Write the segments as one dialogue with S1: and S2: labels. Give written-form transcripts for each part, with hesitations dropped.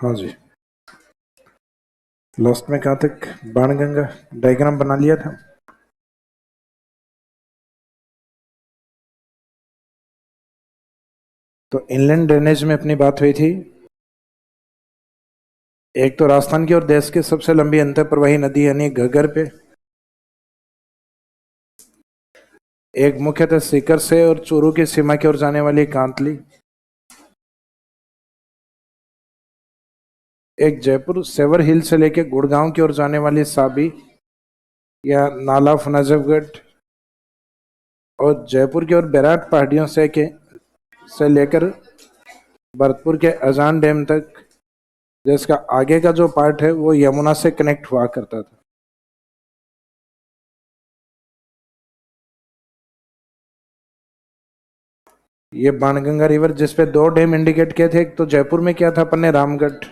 S1: हाँ जी, लास्ट में कहाँ तक? बाणगंगा डायग्राम बना लिया था। तो इनलैंड ड्रेनेज में अपनी बात हुई थी। एक तो राजस्थान की और देश की सबसे लंबी अंतर प्रवाही नदी यानी घग्गर पे, एक मुख्यतः सीकर से और चूरू की सीमा की ओर जाने वाली कांतली, एक जयपुर सेवर हिल से लेकर गुड़गांव की ओर जाने वाली साबी या नाला ऑफ नजफगढ़, और जयपुर की ओर बैराट पहाड़ियों से लेकर भरतपुर के अजान डैम तक, जिसका आगे का जो पार्ट है वो यमुना से कनेक्ट हुआ करता था। ये बाणगंगा रिवर जिसपे दो डैम इंडिकेट किए थे, एक तो जयपुर में किया था अपन ने रामगढ़,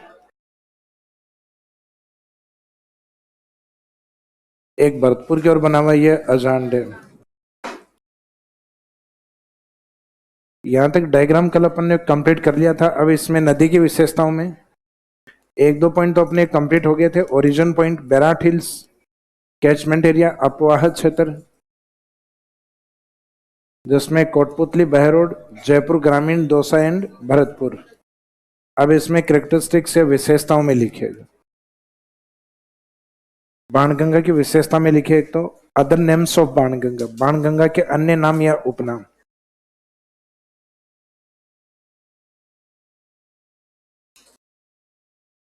S1: एक भरतपुर की ओर बना हुआ ये अजान डैम। यहां तक डायग्राम कल अपन ने कंप्लीट कर लिया था। अब इसमें नदी की विशेषताओं में एक दो पॉइंट तो अपने कंप्लीट हो गए थे। Origin point Bairat hills, catchment area अपवाह क्षेत्र, जिसमें कोटपुतली बहरोड, जयपुर ग्रामीण, दौसा एंड भरतपुर। अब इसमें कैरेक्टरिस्टिक्स या विशेषताओं में लिखिएगा। बाणगंगा की विशेषता में लिखिए एक तो other names of Banganga, Banganga के अन्य नाम या उपनाम।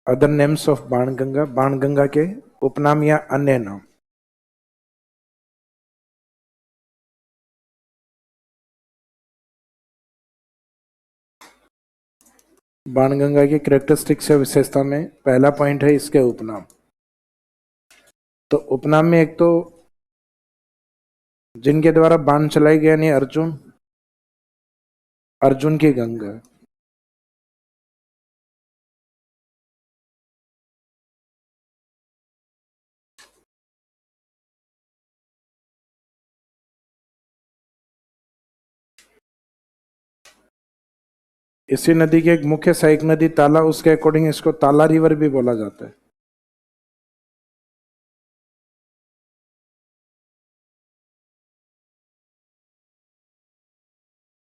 S1: Other names of Banganga, Banganga के उपनाम या अन्य नाम। बाणगंगा की कैरेक्टरिस्टिक्स या विशेषता में पहला पॉइंट है इसके उपनाम। तो उपनाम में एक तो जिनके द्वारा बाण चलाई गई यानी अर्जुन, अर्जुन की गंगा। इसी नदी की एक मुख्य सहायक नदी ताला, उसके अकॉर्डिंग इसको ताला रिवर भी बोला जाता है।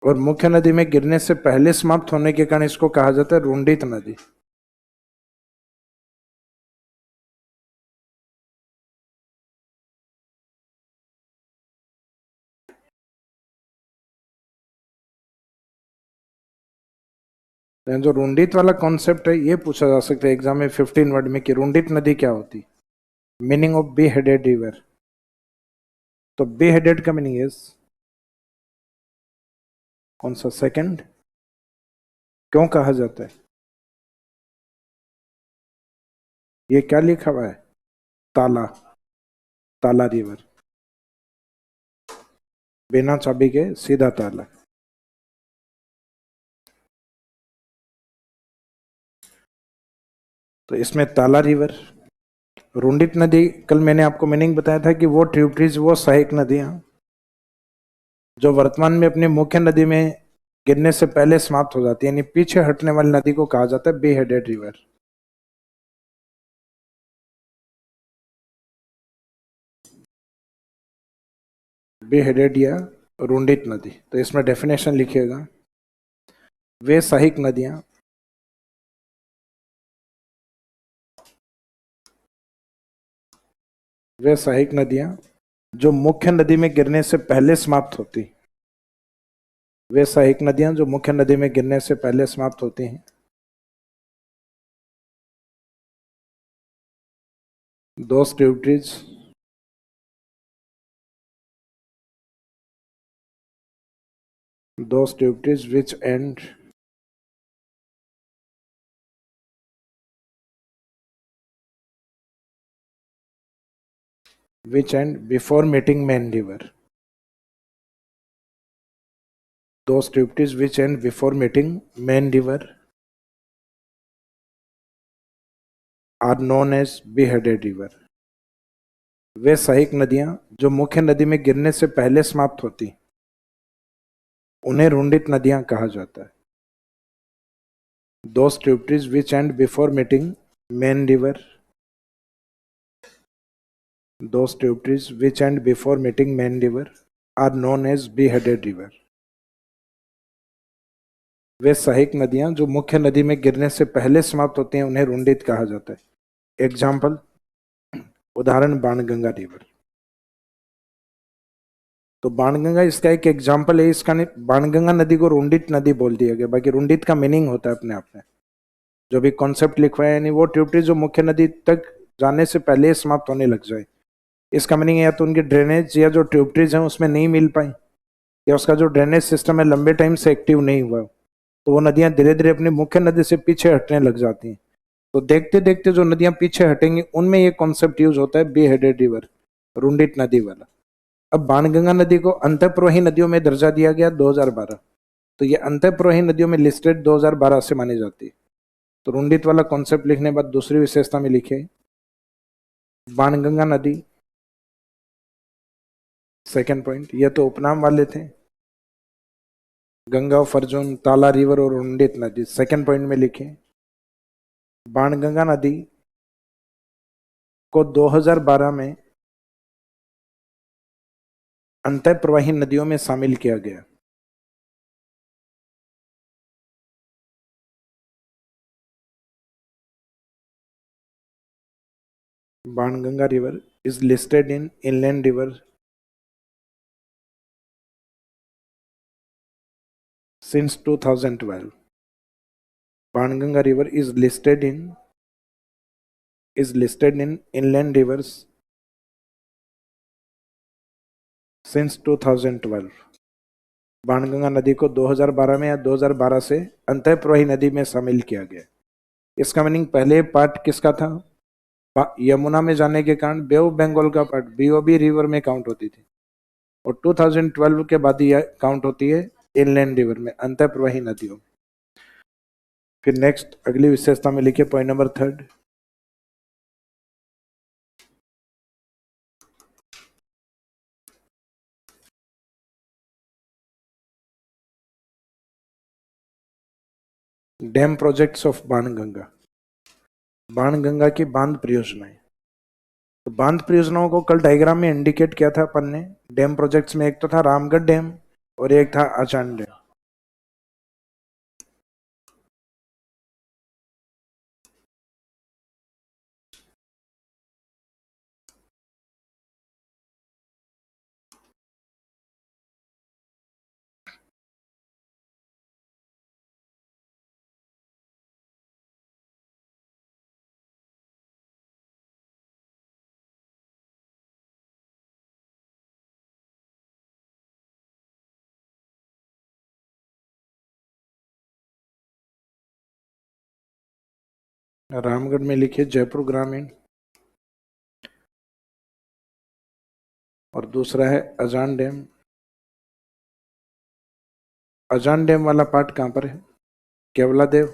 S1: और मुख्य नदी में गिरने से पहले समाप्त होने के कारण इसको कहा जाता है रुंडित नदी। जो रुंडित वाला कॉन्सेप्ट है ये पूछा जा सकता है एग्जाम में 15 वर्ड में कि रुंडित नदी क्या होती, meaning of be headed river. तो बी हेडेड का मीनिंग इज कौन सा? सेकंड। क्यों कहा जाता है? ये क्या लिखा हुआ है? ताला, ताला रिवर, बिना चाबी के सीधा ताला। तो इसमें ताला रिवर, रुंडित नदी, कल मैंने आपको मीनिंग बताया था कि वो ट्रिब्यूटरीज, वो सहायक नदियां जो वर्तमान में अपनी मुख्य नदी में गिरने से पहले समाप्त हो जाती है, यानी पीछे हटने वाली नदी को कहा जाता है be headed river. Be headed या रुंडित नदी। तो इसमें डेफिनेशन लिखिएगा, वे सहायक नदियां वे सहायक नदियां जो मुख्य नदी में गिरने से पहले समाप्त होती, वे सहायक नदियां जो मुख्य नदी में गिरने से पहले समाप्त होती हैं। दोस tributaries which end before meeting main river. Those tributaries which end before meeting main river are known as beheaded river. वे सहायक नदियां जो मुख्य नदी में गिरने से पहले समाप्त होती, उन्हें रुंडित नदियां कहा जाता है। those tributaries which end before meeting main river, those tributaries which end before meeting main river are known as beheaded river. वे सहायक नदियां जो मुख्य नदी में गिरने से पहले समाप्त होती हैं उन्हें रुंडित कहा जाता है। एग्जाम्पल, उदाहरण बाणगंगा रिवर। तो बाणगंगा इसका एक एग्जाम्पल है। इसका बाणगंगा नदी को रुंडित नदी बोल दिया गया। बाकी रुंडित का मीनिंग होता है अपने आप में, जो भी कॉन्सेप्ट लिखवाया, यानी वो ट्रिब्यूटरी जो मुख्य नदी तक जाने से पहले समाप्त होने लग जाए। इसका मीनिंग या तो उनकी ड्रेनेज या जो ट्रिब्यूटरीज हैं उसमें नहीं मिल पाई, या उसका जो ड्रेनेज सिस्टम है लंबे टाइम से एक्टिव नहीं हुआ, तो वो नदियां धीरे धीरे अपनी मुख्य नदी से पीछे हटने लग जाती हैं। तो देखते देखते जो नदियां पीछे हटेंगी उनमें ये कॉन्सेप्ट यूज होता है बी हेडेड रिवर, रुंडित नदी वाला। अब बाणगंगा नदी को अंतःप्रवाही नदियों में दर्जा दिया गया 2012, तो ये अंतःप्रवाही नदियों में लिस्टेड 2012 से मानी जाती है। तो रुंडित वाला कॉन्सेप्ट लिखने के बाद दूसरी विशेषता में लिखे बाणगंगा नदी। सेकेंड पॉइंट, ये तो उपनाम वाले थे, गंगा, फर्जून, ताला रिवर और रुंडित नदी। सेकेंड पॉइंट में लिखे बाणगंगा नदी को 2012 में अंतःप्रवाही नदियों में शामिल किया गया। Banganga river is listed in inland river since 2012. Banganga River is listed in inland rivers since 2012. Banganga नदी को 2012 में या 2012 से अंतःप्रवाही नदी में शामिल किया गया। इसका मीनिंग पहले पार्ट किसका था? यमुना में जाने के कारण बे ऑफ बंगाल का पार्ट बीओबी रिवर में काउंट होती थी, और 2012 के बाद ये काउंट होती है इनलैंड रिवर में, अंतःप्रवाही नदियों। फिर नेक्स्ट अगली विशेषता में लिखे point number 3, dam projects of Banganga. Banganga की बांध परियोजनाएं। तो बांध परियोजनाओं को कल डायग्राम में इंडिकेट किया था अपन ने। डैम प्रोजेक्ट्स में एक तो था रामगढ़ डैम और एक था आचान डैम। रामगढ़ में लिखिए जयपुर ग्रामीण, और दूसरा है अजान डैम। अजान डैम वाला पार्ट कहां पर है? केवलादेव।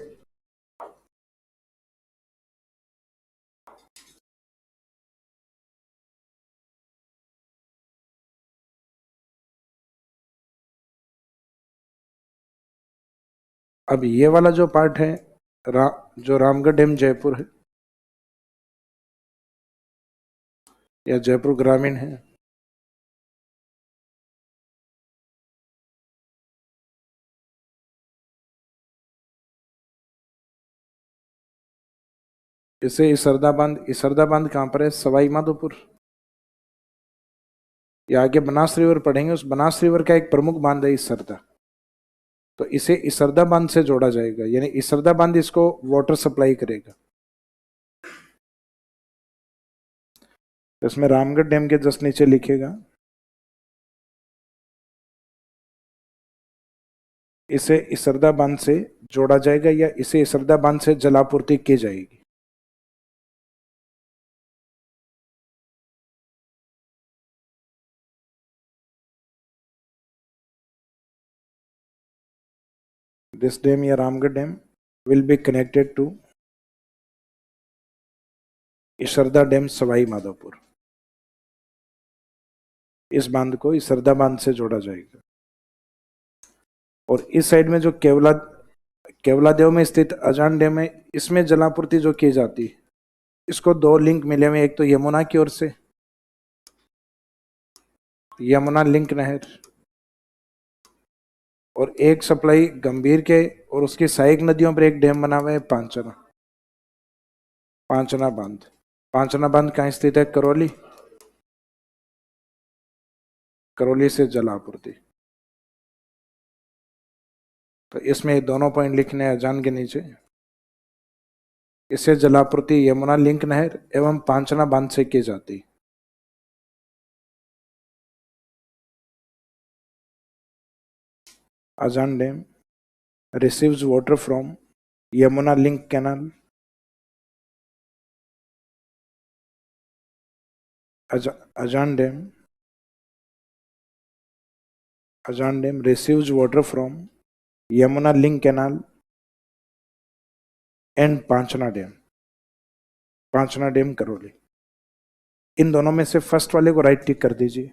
S1: अब ये वाला जो पार्ट है जो रामगढ़ डैम जयपुर है या जयपुर ग्रामीण है, इसे इसरदा बांध कहां पर है? सवाई माधोपुर। या आगे बनास रिवर पढ़ेंगे, उस बनास रिवर का एक प्रमुख बांध है इसरदा, तो इसे इसरदा बांध से जोड़ा जाएगा, यानी इसरदा बांध इसको वाटर सप्लाई करेगा। तो इसमें रामगढ़ डैम के जस्ट नीचे लिखेगा इसे इसरदा बांध से जोड़ा जाएगा या इसे इसरदा बांध से जलापूर्ति की जाएगी। This dam या Ramgarh dam will be connected to Isarda dam Sawai Madhopur. इस बांध को इसरदा बांध से जोड़ा जाएगा। और इस साइड में जो केवलादेव में स्थित अजान डैम है, इसमें जलापूर्ति जो की जाती है, इसको दो लिंक मिले हुए, एक तो यमुना की ओर से, यमुना लिंक नहर, और एक सप्लाई गंभीर के और उसकी सहायक नदियों पर एक डैम बना हुआ है पांचना, पांचना बांध। पांचना बांध कहाँ स्थित है? करौली, करौली से जलापूर्ति। तो इसमें दोनों पॉइंट लिखने हैं अजान के नीचे। इससे जलापूर्ति यमुना लिंक नहर एवं पांचना बांध से की जाती। अजान dam receives water from Yamuna Link Canal. Ajan Dam receives water from Yamuna Link Canal and Panchna Dam. Panchna dam Karauli. इन दोनों में से फर्स्ट वाले को राइट टिक कर दीजिए,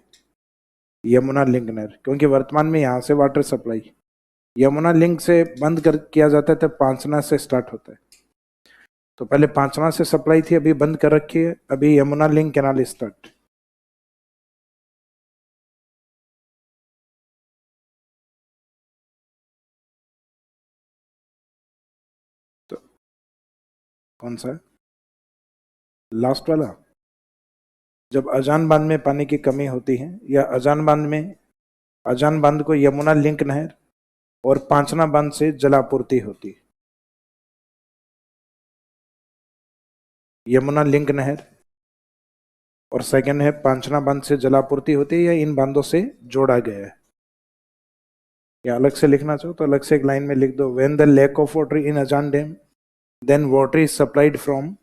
S1: यमुना लिंक नहर, क्योंकि वर्तमान में यहां से वाटर सप्लाई यमुना लिंक से बंद कर किया जाता है, तब पांचना से स्टार्ट होता है। तो पहले पांचना से सप्लाई थी, अभी बंद कर रखी है, अभी यमुना लिंक कैनाल स्टार्ट। तो कौन सा है लास्ट वाला? जब अजान बांध में पानी की कमी होती है, या अजान बांध को यमुना लिंक नहर और पांचना बांध से जलापूर्ति होती है। यमुना लिंक नहर और सेकंड है पांचना बांध से जलापूर्ति होती है, या इन बांधों से जोड़ा गया है। या अलग से लिखना चाहो तो अलग से एक लाइन में लिख दो, when the lack of water in Ajan dam then water is supplied from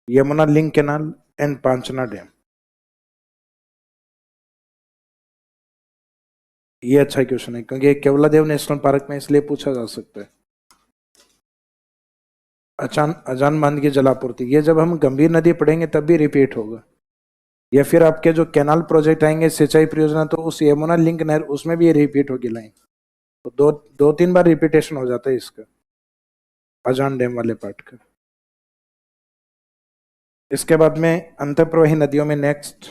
S1: Yamuna link canal and Panchna dam. ये अच्छा क्वेश्चन है, क्योंकि केवलादेव नेशनल पार्क में इसलिए पूछा जा सकता है। अजान बांध की जलापूर्ति, ये जब हम गंभीर नदी पढ़ेंगे तब भी रिपीट होगा, या फिर आपके जो कैनाल प्रोजेक्ट आएंगे सिंचाई परियोजना, तो उस यमुना लिंक नहर उसमें भी ये रिपीट होगी लाइन। तो दो तीन बार रिपीटेशन हो जाता है इसका, अजान डैम वाले पार्ट का। इसके बाद में अंतःप्रवाही नदियों में नेक्स्ट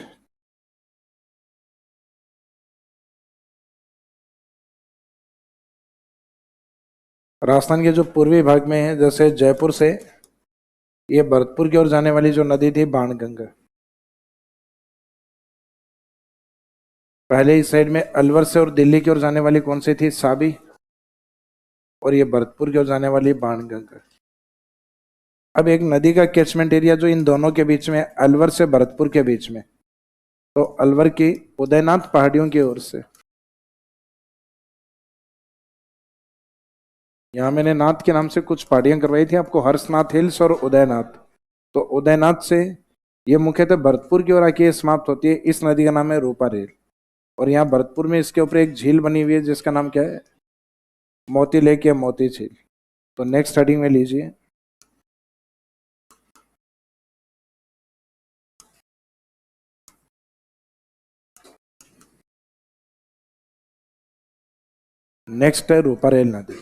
S1: राजस्थान के जो पूर्वी भाग में है, जैसे जयपुर से ये भरतपुर की ओर जाने वाली जो नदी थी बाणगंगा, पहले इस साइड में अलवर से और दिल्ली की ओर जाने वाली कौन सी थी? साबी, और ये भरतपुर की ओर जाने वाली बाणगंगा। अब एक नदी का कैचमेंट एरिया जो इन दोनों के बीच में, अलवर से भरतपुर के बीच में, तो अलवर की उदयनाथ पहाड़ियों की ओर से, यहाँ मैंने नाथ के नाम से कुछ पहाड़ियां करवाई थी आपको, हर्षनाथ हिल्स और उदयनाथ। तो उदयनाथ से ये मुख्यतः भरतपुर की ओर आके ये समाप्त होती है। इस नदी का नाम है रूपा रेल, और यहाँ भरतपुर में इसके ऊपर एक झील बनी हुई है जिसका नाम क्या है? मोती लेक या मोती झील। तो नेक्स्ट हेडिंग में लीजिए, नेक्स्ट है रूपा रेल नदी।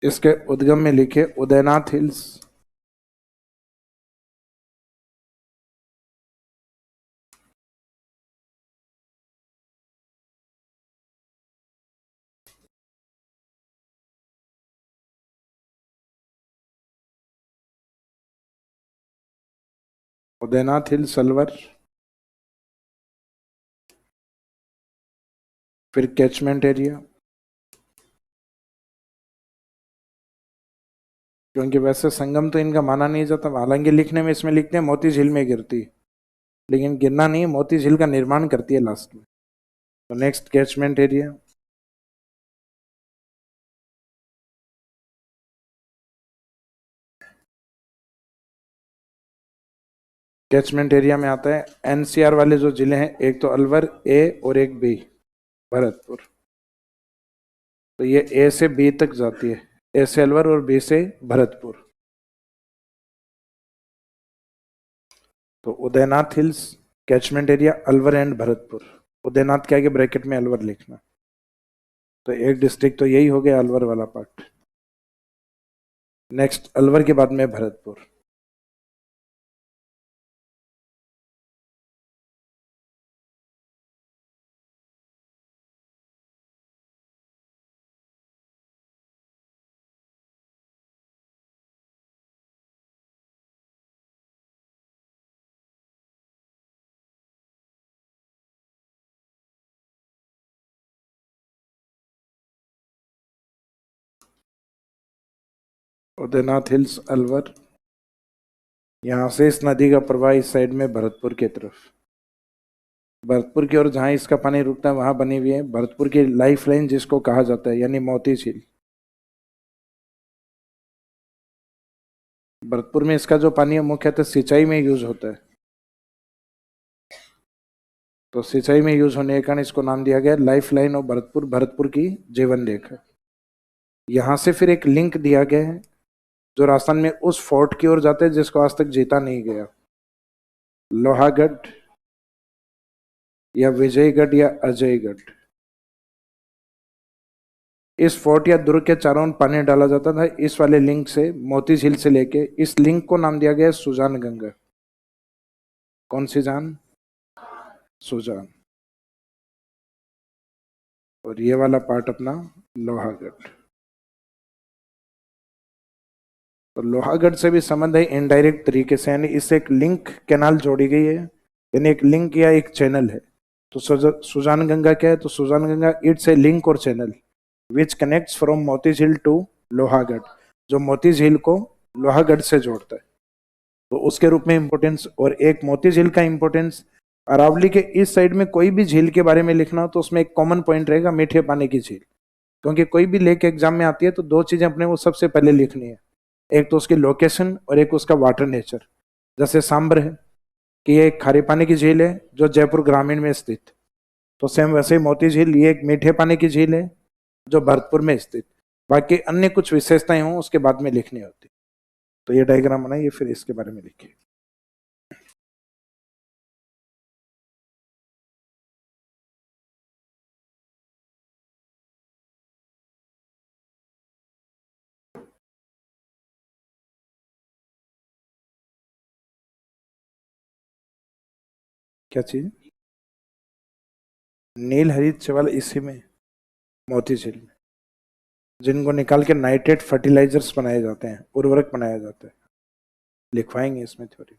S1: इसके उद्गम में लिखे उदयनाथ हिल्स, उदयनाथ हिल्स अलवर, फिर कैचमेंट एरिया, क्योंकि वैसे संगम तो इनका माना नहीं जाता, हालांकि लिखने में इसमें लिखते हैं मोती झील में गिरती, लेकिन गिरना नहीं, मोती झील का निर्माण करती है लास्ट में। तो next catchment area, catchment area में आता है। एनसीआर वाले जो जिले हैं, एक तो अलवर ए और एक बी भरतपुर, तो ये ए से बी तक जाती है, ए से अलवर और बी से भरतपुर। तो Udaynath hills catchment area Alwar and Bharatpur, Udaynath के आगे ब्रैकेट में अलवर लिखना। तो एक डिस्ट्रिक्ट तो यही हो गया अलवर वाला पार्ट। नेक्स्ट अलवर के बाद में भरतपुर। उदयनाथ हिल्स अलवर, यहां से इस नदी का प्रवाह इस साइड में भरतपुर की तरफ, भरतपुर की ओर जहां इसका पानी रुकता है वहां बनी हुई है भरतपुर की लाइफ लाइन जिसको कहा जाता है, यानी मोती झील। भरतपुर में इसका जो पानी है मुख्यतः सिंचाई में यूज होता है, तो सिंचाई में यूज होने के कारण इसको नाम दिया गया life line of Bharatpur, Bharatpur की जीवन रेखा। यहां से फिर एक लिंक दिया गया है जो राजस्थान में उस फोर्ट की ओर जाते हैं जिसको आज तक जीता नहीं गया, लोहागढ़ या विजयगढ़ या अजयगढ़। इस फोर्ट या दुर्ग के चारों ओर पानी डाला जाता था इस वाले लिंक से, मोती झील से लेके। इस लिंक को नाम दिया गया सुजान गंगा। कौन सी जान? सुजान। और ये वाला पार्ट अपना लोहागढ़। तो लोहागढ़ से भी संबंध है इनडायरेक्ट तरीके से, यानी इससे एक लिंक कैनाल जोड़ी गई है, यानी एक लिंक या एक चैनल है। तो सुजान गंगा क्या है? तो Sujan Ganga it's a link और channel which connects from Moti Jheel to Lohagarh, जो मोती झील को लोहागढ़ से जोड़ता है। तो उसके रूप में इंपोर्टेंस। और एक मोती झील का इंपोर्टेंस, अरावली के इस साइड में कोई भी झील के बारे में लिखना हो तो उसमें एक कॉमन पॉइंट रहेगा मीठे पानी की झील, क्योंकि कोई भी लेक एग्जाम में आती है तो दो चीजें अपने को सबसे पहले लिखनी है, एक तो उसकी लोकेशन और एक उसका वाटर नेचर। जैसे सांबर है कि ये एक खारे पानी की झील है जो जयपुर ग्रामीण में स्थित, तो सेम वैसे ही मोती झील ये एक मीठे पानी की झील है जो भरतपुर में स्थित। बाकी अन्य कुछ विशेषताएं हों उसके बाद में लिखनी होती। तो ये डायग्राम बनाइए, फिर इसके बारे में लिखिए। क्या चीज? नील हरित चावल इसी में, मोती झील में, जिनको निकाल के नाइट्रेट फर्टिलाइजर्स बनाए जाते हैं, उर्वरक बनाया जाता है। लिखवाएंगे इसमें थ्योरी।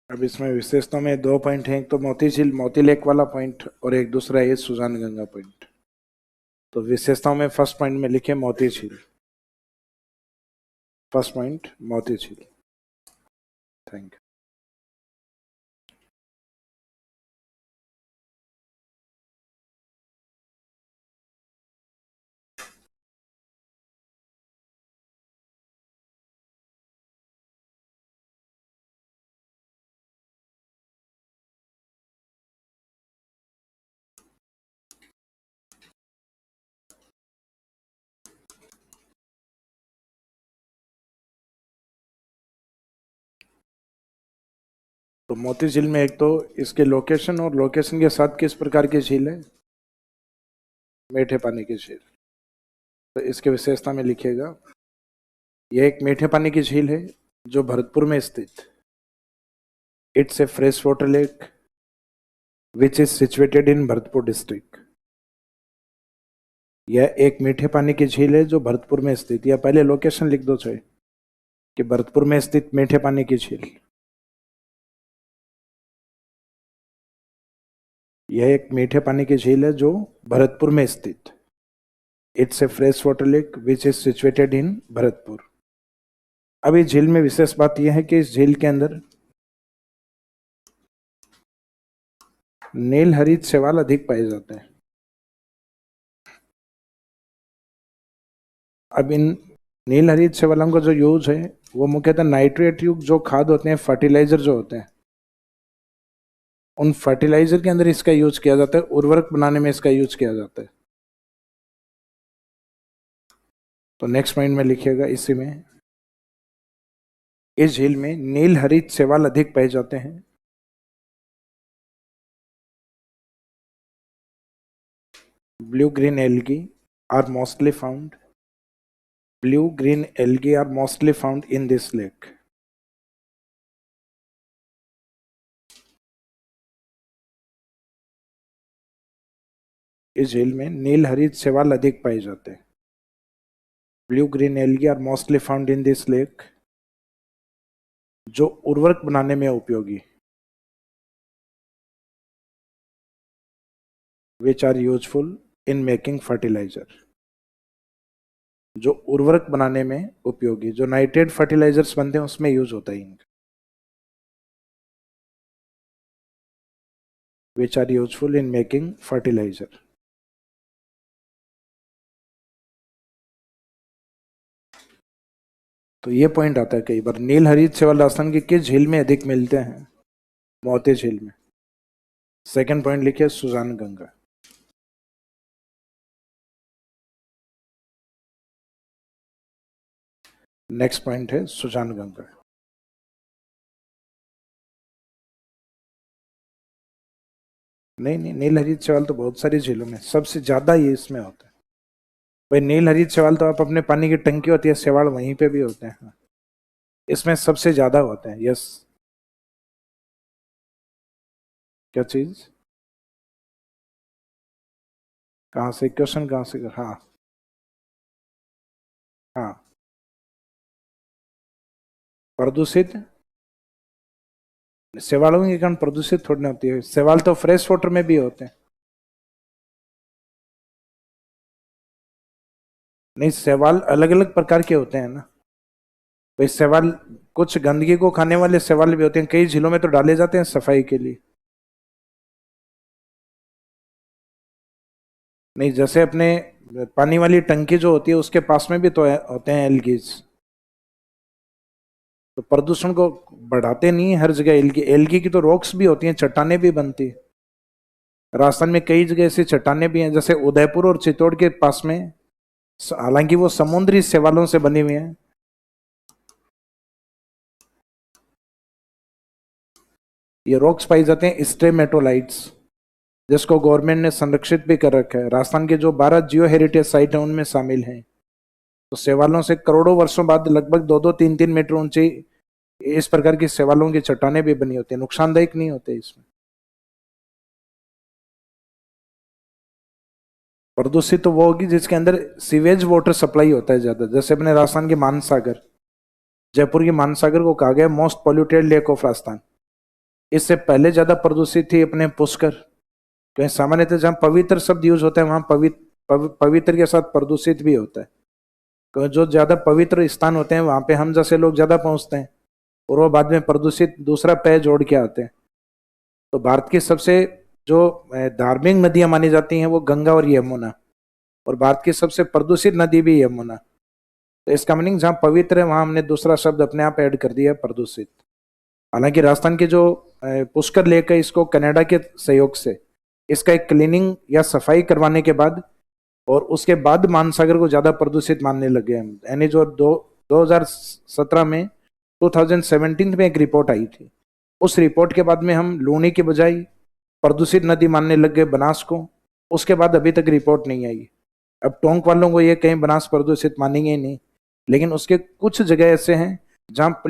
S1: अब इसमें विशेषताओं में 2 पॉइंट हैं, एक तो मोती झील मोती लेक वाला पॉइंट और एक दूसरा है सुजान गंगा पॉइंट। तो विशेषताओं में फर्स्ट पॉइंट में लिखे मोती झील, फर्स्ट पॉइंट मोती झील। Thank you. तो मोती झील में एक तो इसके लोकेशन और लोकेशन के साथ किस प्रकार की झील है, मीठे पानी की झील। तो इसके विशेषता में लिखिएगा यह एक मीठे पानी की झील है जो भरतपुर में स्थित। It's a fresh water lake which is situated in Bharatpur district. यह एक मीठे पानी की झील है जो भरतपुर में स्थित, या पहले लोकेशन लिख दो चाहे कि भरतपुर में स्थित मीठे पानी की झील। यह एक मीठे पानी की झील है जो भरतपुर में स्थित। It's a fresh water lake which is situated in Bharatpur. अब इस झील में विशेष बात यह है कि इस झील के अंदर नील हरित शैवाल अधिक पाए जाते हैं। अब इन नील हरित शैवालों का जो यूज है वो मुख्यतः नाइट्रेट युक्त जो खाद होते हैं, फर्टिलाइजर जो होते हैं, उन फर्टिलाइजर के अंदर इसका यूज किया जाता है, उर्वरक बनाने में इसका यूज किया जाता है। तो नेक्स्ट पॉइंट में लिखिएगा इसी में, इस झील में नील हरित शैवाल अधिक पाए जाते हैं। Blue green algae are mostly found. Blue green algae are mostly found in this lake. इस झील में नील हरित शैवाल अधिक पाए जाते हैं। Blue green algae are mostly found in this lake, जो उर्वरक बनाने में उपयोगी, which are useful in making fertiliser, जो उर्वरक बनाने में उपयोगी, जो नाइट्रेट फर्टिलाइजर्स बनते हैं उसमें यूज होता है इनका। Which are useful in making fertiliser. तो ये पॉइंट आता है कई बार, नील हरित शैवाल राजस्थान की किस झील में अधिक मिलते हैं, मोती झील में। सेकंड पॉइंट लिखिए सुजान गंगा। नेक्स्ट पॉइंट है सुजान गंगा। नहीं, नील हरित शैवाल तो बहुत सारी झीलों में, सबसे ज्यादा ये इसमें होता है भाई। नील हरित शैवाल तो आप अपने पानी की टंकी होती है, शैवाल वहीं पे भी होते हैं। हाँ, इसमें सबसे ज्यादा होते हैं। यस, क्या चीज, कहां से क्वेश्चन, कहां से? हाँ हाँ, प्रदूषित शैवालों के कारण प्रदूषित थोड़ी ना होती है, शैवाल तो फ्रेश वाटर में भी होते हैं। नहीं, शैवाल अलग अलग प्रकार के होते हैं ना भाई। शैवाल कुछ गंदगी को खाने वाले शैवाल भी होते हैं, कई झीलों में तो डाले जाते हैं सफाई के लिए। नहीं, जैसे अपने पानी वाली टंकी जो होती है उसके पास में भी तो होते हैं एल्गीज। तो प्रदूषण को बढ़ाते नहीं है हर जगह। एल्गी एल्गी की तो रॉक्स भी होती हैं, चट्टाने भी बनती है। राजस्थान में कई जगह ऐसी चट्टाने भी हैं, जैसे उदयपुर और चित्तौड़ के पास में, हालांकि वो समुद्री शैवालों से बनी हुई हैं। ये रॉक्स पाई जाते हैं स्ट्रेमेटोलाइट्स, जिसको गवर्नमेंट ने संरक्षित भी कर रखा है। राजस्थान के जो 12 जियो हेरिटेज साइट है उनमें शामिल हैं। तो शैवालों से करोड़ों वर्षों बाद लगभग 2-3 मीटर ऊंची इस प्रकार की शैवालों की चट्टानें भी बनी होती है, नुकसानदायक नहीं होते इसमें। प्रदूषित तो वो होगी जिसके अंदर सीवेज वाटर सप्लाई होता है ज्यादा, जैसे अपने राजस्थान के मानसागर, जयपुर के मानसागर को कहा गया most polluted lake of Rajasthan. इससे पहले ज्यादा प्रदूषित थी अपने पुष्कर, क्योंकि सामान्यतः जहाँ पवित्र शब्द यूज होता है वहां पवित्र के साथ प्रदूषित भी होता है। क्योंकि जो ज्यादा पवित्र स्थान होते हैं वहां पे हम जैसे लोग ज्यादा पहुंचते हैं और वो बाद में प्रदूषित दूसरा पेय जोड़ के आते हैं। तो भारत की सबसे जो धार्मिक नदियां मानी जाती हैं वो गंगा और यमुना, और भारत की सबसे प्रदूषित नदी भी यमुना। तो इसका मीनिंग जहाँ पवित्र है वहां हमने दूसरा शब्द अपने आप ऐड कर दिया, प्रदूषित। हालांकि राजस्थान के जो पुष्कर लेक है, इसको कनाडा के सहयोग से इसका एक क्लीनिंग या सफाई करवाने के बाद और उसके बाद मानसागर को ज्यादा प्रदूषित मानने लगे हम। यानी जो 2017 में 2017 में एक रिपोर्ट आई थी, उस रिपोर्ट के बाद में हम लूनी की बजाय प्रदूषित नदी मानने लग गए बनास को। उसके बाद अभी तक रिपोर्ट नहीं आई। अब टोंक वालों को ये कहीं बनास प्रदूषित मानेंगे ही नहीं, लेकिन उसके कुछ जगह ऐसे हैं जहाँ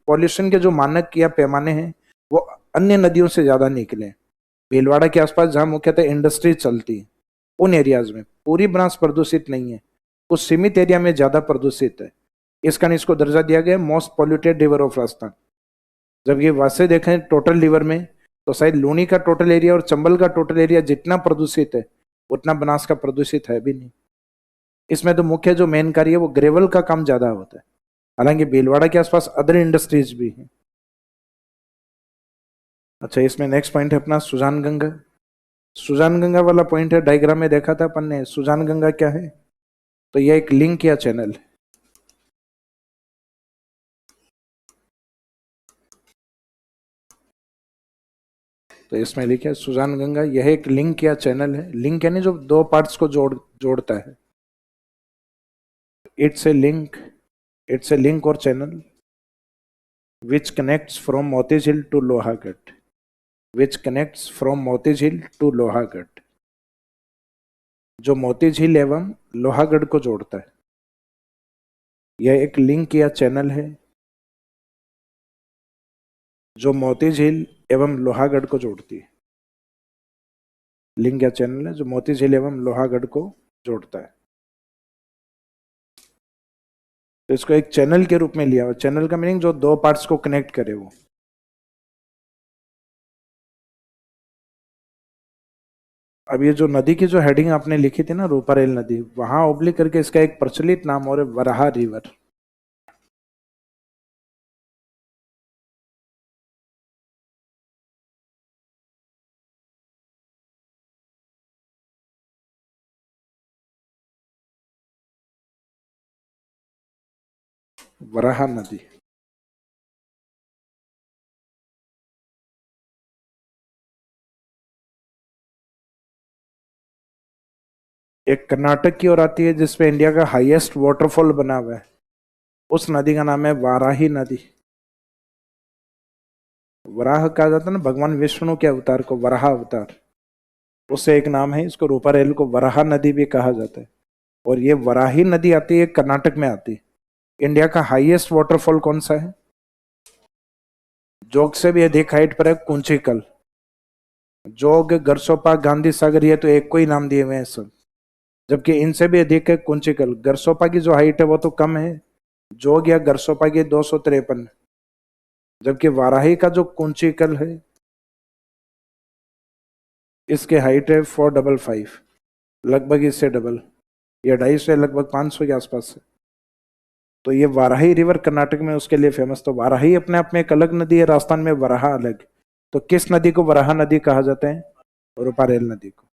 S1: पॉल्यूशन के जो मानक या पैमाने हैं वो अन्य नदियों से ज्यादा निकले। भीलवाड़ा के आसपास जहाँ मुख्यतः इंडस्ट्री चलती है उन एरियाज में पूरी बनास प्रदूषित नहीं है, कुछ सीमित एरिया में ज्यादा प्रदूषित है। इस कारण इसको दर्जा दिया गया most polluted river of Rajasthan. जब ये वैसे देखें टोटल रिवर में, तो शायद लूनी का टोटल एरिया और चंबल का टोटल एरिया जितना प्रदूषित है उतना बनास का प्रदूषित है भी नहीं। इसमें तो मुख्य जो मेन कार्य है वो ग्रेवल का काम ज्यादा होता है। हालांकि भीलवाड़ा के आसपास अदर इंडस्ट्रीज भी हैं। अच्छा, इसमें नेक्स्ट पॉइंट है अपना सुजान गंगा। सुजान गंगा वाला पॉइंट है, डायग्राम में देखा था अपन ने। सुजान गंगा क्या है? तो यह एक लिंक या चैनल है। तो इसमें लिखा है सुजान गंगा, यह एक लिंक या चैनल है। लिंक यानी जो दो पार्ट्स को जोड़ता है। इट्स ए लिंक और channel which connects from Motiঝিल to Lohagarh, जो मोतीझील एवं लोहागढ़ को जोड़ता है। यह एक लिंक या चैनल है जो मोतीझील एवं लोहागढ़ को जोड़ती है। लिंक या चैनल है जो मोतीझील एवं लोहागढ़ को जोड़ता है। तो इसको एक चैनल के रूप में लिया हुआ। चैनल का मीनिंग जो दो पार्ट्स को कनेक्ट करे वो। अब ये जो नदी की जो हेडिंग आपने लिखी थी ना, रूपारेल नदी, वहां ओब्लिक करके इसका एक प्रचलित नाम और है वराहा रिवर। वराहा नदी एक कर्नाटक की ओर आती है जिसपे इंडिया का हाईएस्ट वाटरफॉल बना हुआ है। उस नदी का नाम है वाराही नदी। वराह कहा जाता है ना भगवान विष्णु के अवतार को, वराह अवतार, उससे एक नाम है। इसको रूपारेल को वराहा नदी भी कहा जाता है। और ये वराही नदी आती है, कर्नाटक में आती है। इंडिया का हाईएस्ट वाटरफॉल कौन सा है? जोग से भी अधिक हाइट पर है कुंचिकल। जोग, गरसोपा, गांधी सागर, ये तो एक को ही नाम दिए हुए हैं सब, जबकि इनसे भी अधिक है कुंचिकल। गरसोपा की जो हाइट है वो तो कम है, जोग या गरसोपा की 253, जबकि वाराही का जो कुंचिकल है इसके हाइट है 455, लगभग इससे डबल, या 250 लगभग 500 के आसपास है। तो ये वाराही रिवर कर्नाटक में उसके लिए फेमस। तो वाराही अपने आप में एक अलग नदी है, राजस्थान में वराहा अलग। तो किस नदी को वराहा नदी कहा जाता है? रूपारेल नदी को।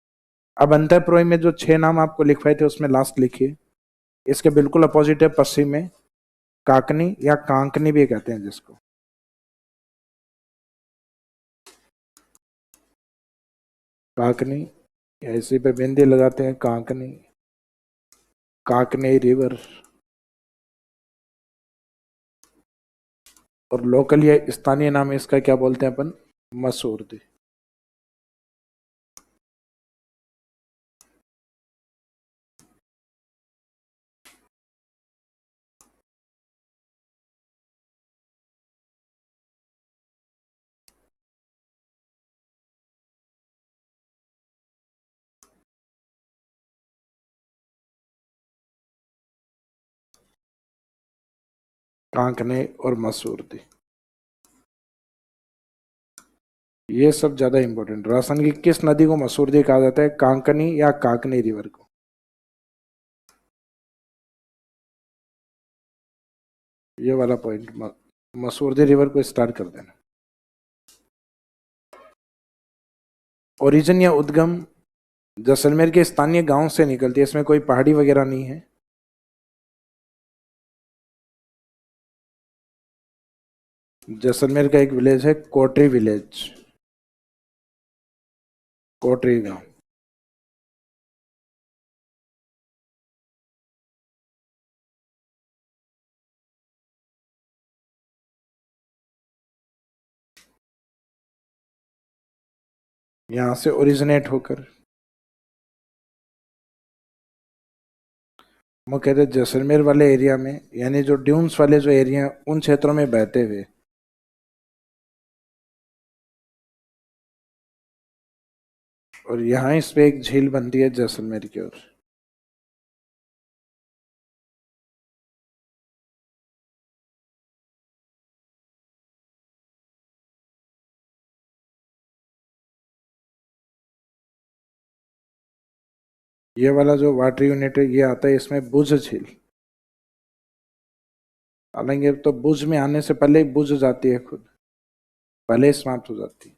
S1: अब अंतःपुर में जो 6 नाम आपको लिखवाए थे उसमें लास्ट लिखिए। इसके बिल्कुल अपोजिट है पश्चिम में काकनी या कांकनी भी कहते हैं जिसको। काकनी, या इसी पे बिंदी लगाते हैं, कांकनी, काकनी रिवर। और लोकल या स्थानीय नाम इसका क्या बोलते हैं अपन? मसूरदी। कांकने और मसूरदी। ये सब ज्यादा इंपॉर्टेंट। राजस्थान की किस नदी को मसूरदी कहा जाता है? कांकनी या काकनी रिवर को? ये वाला पॉइंट मसूरदी रिवर को स्टार्ट कर देना। ओरिजिन या उद्गम जैसलमेर के स्थानीय गांव से निकलती है, इसमें कोई पहाड़ी वगैरह नहीं है। जैसलमेर का एक विलेज है कोटरी विलेज, कोटरी गांव। यहां से ओरिजिनेट होकर वो कहते हैं जैसलमेर वाले एरिया में, यानी जो ड्यून्स वाले जो एरिया उन क्षेत्रों में बहते हुए और यहाँ इस पे एक झील बनती है जैसलमेर की ओर। ये वाला जो वाटर यूनिट है ये आता है इसमें बुझ झील। हालांकि अब तो बुझ में आने से पहले ही बुझ जाती है, खुद पहले ही समाप्त हो जाती है।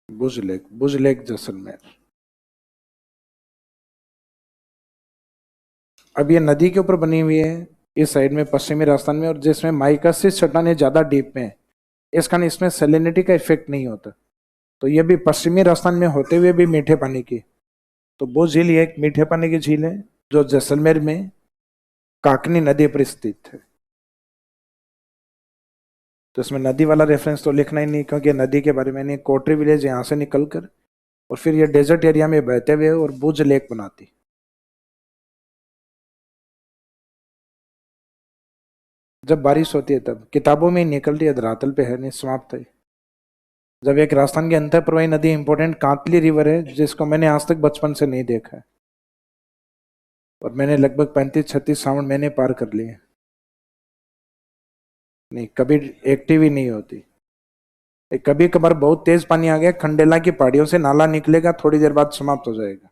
S1: बुझ लेक जैसलमेर। अब ये नदी के ऊपर बनी हुई है इस साइड में पश्चिमी राजस्थान में, और जिसमें माइकासिस चट्टानें ज्यादा डीप में है, इस कारण इसमें सैलिनिटी का इफेक्ट नहीं होता। तो ये भी पश्चिमी राजस्थान में होते हुए भी मीठे पानी की, तो वो झील ये एक मीठे पानी की झील है जो जैसलमेर में काकनी नदी पर स्थित है। तो इसमें नदी वाला रेफरेंस तो लिखना ही नहीं, क्योंकि नदी के बारे में नहीं। कोटरी विलेज यहाँ से निकलकर और फिर ये डेजर्ट एरिया में बहते हुए और बुझ लेक बनाती। जब बारिश होती है तब किताबों में ही निकलती है, धरातल पे है नहीं, समाप्त है। जब एक राजस्थान की अंतर प्रवाही नदी इंपॉर्टेंट कांतली रिवर है, जिसको मैंने आज तक बचपन से नहीं देखा है, और मैंने लगभग 35-36 श्रावण महीने पार कर लिए। नहीं, कभी एक्टिव ही नहीं होती। कभी कभार बहुत तेज पानी आ गया, खंडेला की पहाड़ियों से नाला निकलेगा, थोड़ी देर बाद समाप्त हो जाएगा।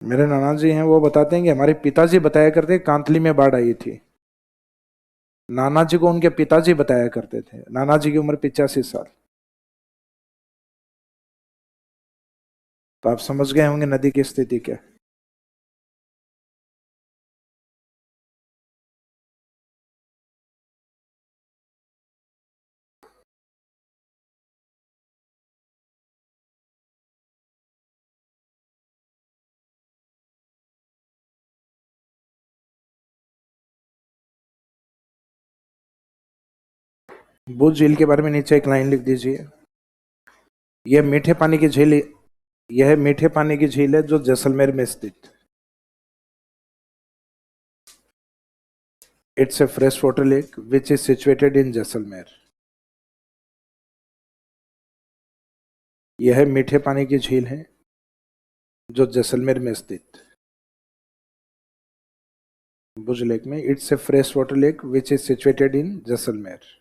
S1: मेरे नाना जी हैं, वो बताते हैं कि हमारे पिताजी बताया करते कांतली में बाढ़ आई थी। नाना जी को उनके पिताजी बताया करते थे। नाना जी की उम्र 85 साल। तो आप समझ गए होंगे नदी की स्थिति क्या। भूज झील के बारे में नीचे एक लाइन लिख दीजिए। यह मीठे पानी की झील, यह मीठे पानी की झील है जो जैसलमेर में स्थित। It's a fresh water lake which is situated in Jaisalmer. यह मीठे पानी की झील है जो जैसलमेर में स्थित। भुज लेक में it's a fresh water lake which is situated in Jaisalmer.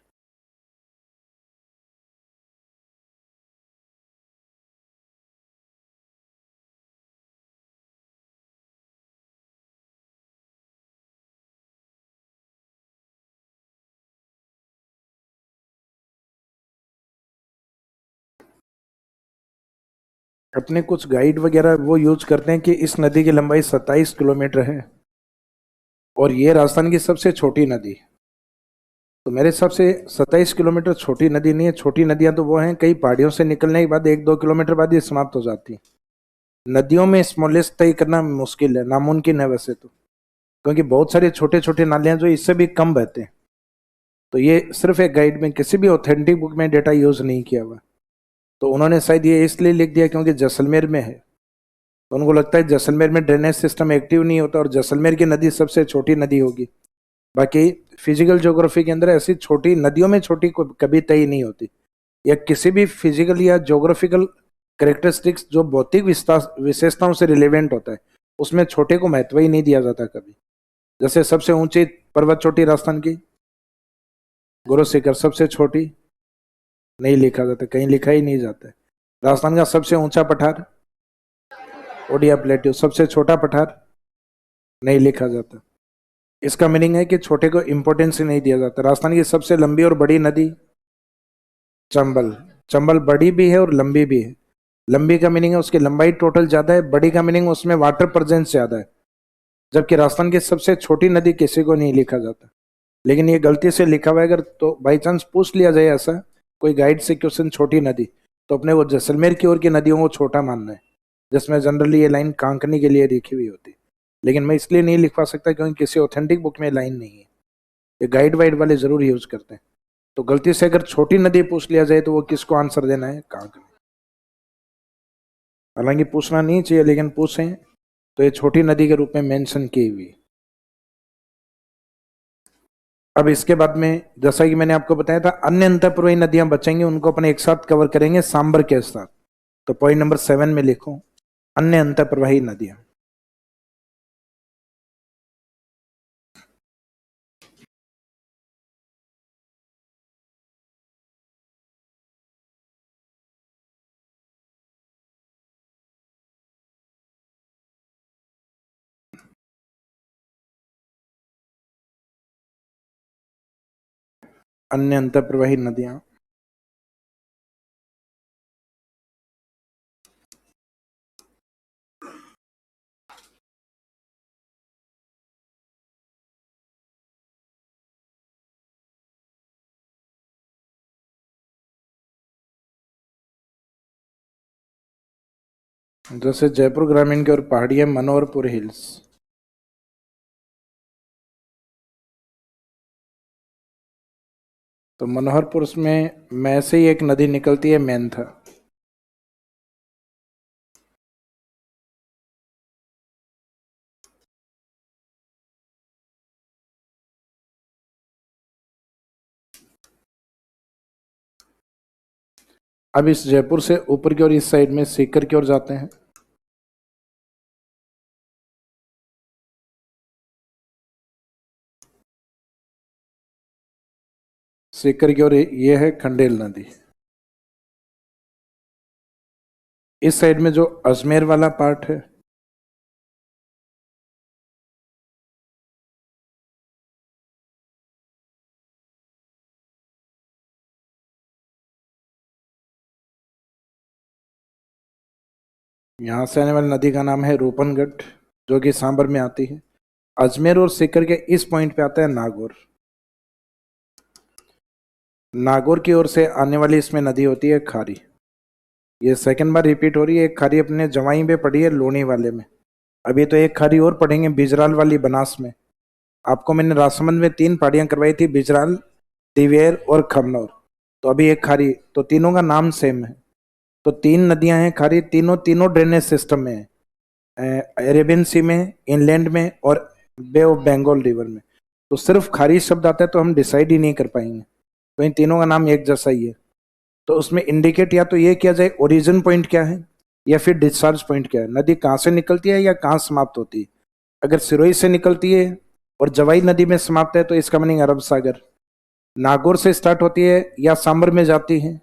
S1: अपने कुछ गाइड वगैरह वो यूज करते हैं कि इस नदी की लंबाई 27 किलोमीटर है और ये राजस्थान की सबसे छोटी नदी। तो मेरे हिसाब से 27 किलोमीटर छोटी नदी नहीं है। छोटी नदियां तो वो हैं कई पहाड़ियों से निकलने के बाद 1-2 किलोमीटर बाद ये समाप्त हो जाती है। नदियों में स्मॉलेस्ट तय करना मुश्किल है, नामुमकिन है वैसे तो, क्योंकि बहुत सारे छोटे छोटे नाले हैं जो इससे भी कम बहते हैं। तो ये सिर्फ एक गाइड में, किसी भी ऑथेंटिक बुक में डेटा यूज नहीं किया हुआ। तो उन्होंने शायद ये इसलिए लिख दिया क्योंकि जैसलमेर में है तो उनको लगता है जैसलमेर में ड्रेनेज सिस्टम एक्टिव नहीं होता और जैसलमेर की नदी सबसे छोटी नदी होगी। बाकी फिजिकल ज्योग्राफी के अंदर ऐसी छोटी नदियों में छोटी कभी तय नहीं होती, या किसी भी फिजिकल या ज्योग्राफिकल करेक्टरिस्टिक्स जो भौतिक विशेषताओं से रिलेवेंट होता है उसमें छोटे को महत्व ही नहीं दिया जाता कभी। जैसे सबसे ऊंची पर्वत चोटी राजस्थान की गुरु शिखर, सबसे छोटी नहीं लिखा जाता, कहीं लिखा ही नहीं जाता है। राजस्थान का सबसे ऊंचा पठार ओडिया प्लेट्यू, सबसे छोटा पठार नहीं लिखा जाता। इसका मीनिंग है कि छोटे को इंपॉर्टेंस ही नहीं दिया जाता। राजस्थान की सबसे लंबी और बड़ी नदी चंबल, चंबल बड़ी भी है और लंबी भी है। लंबी का मीनिंग है उसकी लंबाई टोटल ज्यादा है, बड़ी का मीनिंग उसमें वाटर प्रेजेंस ज्यादा है। जबकि राजस्थान की सबसे छोटी नदी किसी को नहीं लिखा जाता, लेकिन ये गलती से लिखा हुआ है। अगर तो बाई चांस पूछ लिया जाए ऐसा कोई गाइड से क्वेश्चन छोटी नदी, तो अपने वो जैसलमेर की ओर की नदियों को छोटा मानना है, जिसमें जनरली ये लाइन कांकनी के लिए लिखी हुई होती। लेकिन मैं इसलिए नहीं लिखवा सकता क्योंकि किसी ऑथेंटिक बुक में लाइन नहीं है, ये गाइड वाइड वाले जरूर यूज करते हैं। तो गलती से अगर छोटी नदी पूछ लिया जाए तो वो किसको आंसर देना है? कांकनी। हालांकि पूछना नहीं चाहिए, लेकिन पूछें तो ये छोटी नदी के रूप में मेंशन की हुई। अब इसके बाद में जैसा कि मैंने आपको बताया था अन्य अंतःप्रवाही नदियां बचेंगी, उनको अपने एक साथ कवर करेंगे सांबर के साथ। तो पॉइंट नंबर 7 में लिखो अन्य अंतःप्रवाही नदियां। अन्य अंतःप्रवाही नदियां जैसे जयपुर ग्रामीण की और पहाड़ी है मनोहरपुर हिल्स। तो मनोहरपुर में से ही एक नदी निकलती है मेंथा। अब इस जयपुर से ऊपर की ओर इस साइड में सीकर की ओर जाते हैं। सीकर की ओर ये है खंडेल नदी। इस साइड में जो अजमेर वाला पार्ट है, यहां से आने वाली नदी का नाम है रूपनगढ़, जो कि सांबर में आती है। अजमेर और सीकर के इस पॉइंट पे आता है नागौर। नागौर की ओर से आने वाली इसमें नदी होती है खारी। ये सेकंड बार रिपीट हो रही है। एक खारी अपने जवाई में पड़ी है लोनी वाले में, अभी तो एक खारी और पढ़ेंगे बिजराल वाली बनास में। आपको मैंने राजसमंद में 3 पहाड़ियां करवाई थी, बिजराल, दिवेर और खमनौर। तो अभी एक खारी, तो तीनों का नाम सेम है। तो 3 नदियां हैं खारी, तीनों तीनों ड्रेनेज सिस्टम में है, अरेबियन सी में, इनलैंड में और बे ऑफ बंगाल रिवर में। तो सिर्फ खारी शब्द आता है तो हम डिसाइड ही नहीं कर पाएंगे, तो इन तीनों का नाम एक जैसा ही है। तो उसमें इंडिकेट या तो ये किया जाए ओरिजिन पॉइंट क्या है या फिर डिस्चार्ज पॉइंट क्या है, नदी कहाँ से निकलती है या कहाँ समाप्त होती है। अगर सिरोही से निकलती है और जवाई नदी में समाप्त है तो इसका मीनिंग अरब सागर। नागौर से स्टार्ट होती है या सांबर में जाती है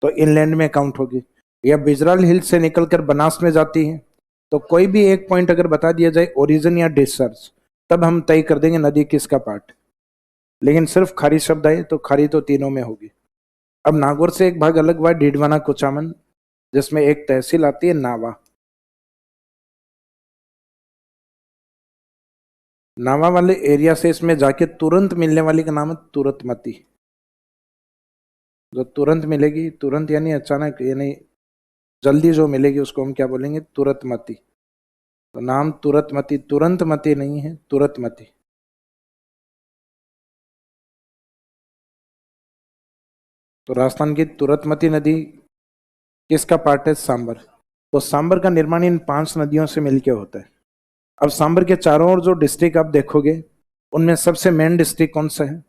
S1: तो इनलैंड में काउंट होगी, या बिजराल हिल से निकलकर बनास में जाती है। तो कोई भी एक पॉइंट अगर बता दिया जाए ओरिजिन या डिस्चार्ज, तब हम तय कर देंगे नदी किसका पार्ट। लेकिन सिर्फ खारी शब्द आए तो खारी तो तीनों में होगी। अब नागौर से एक भाग अलग हुआ डीडवाना कुचामन, जिसमें एक तहसील आती है नावा। नावा वाले एरिया से इसमें जाके तुरंत मिलने वाली का नाम है तुरतमती। जो तुरंत मिलेगी, तुरंत यानी अचानक, यानी जल्दी जो मिलेगी उसको हम क्या बोलेंगे? तुरतमती। तो नाम तुरतमती, तुरंतमती नहीं है, तुरतमती। तो राजस्थान की तुरतमती नदी किसका पार्ट है? सांबर। तो सांबर का निर्माण इन 5 नदियों से मिलकर होता है। अब सांबर के चारों ओर जो डिस्ट्रिक्ट आप देखोगे उनमें सबसे मेन डिस्ट्रिक्ट कौन सा है?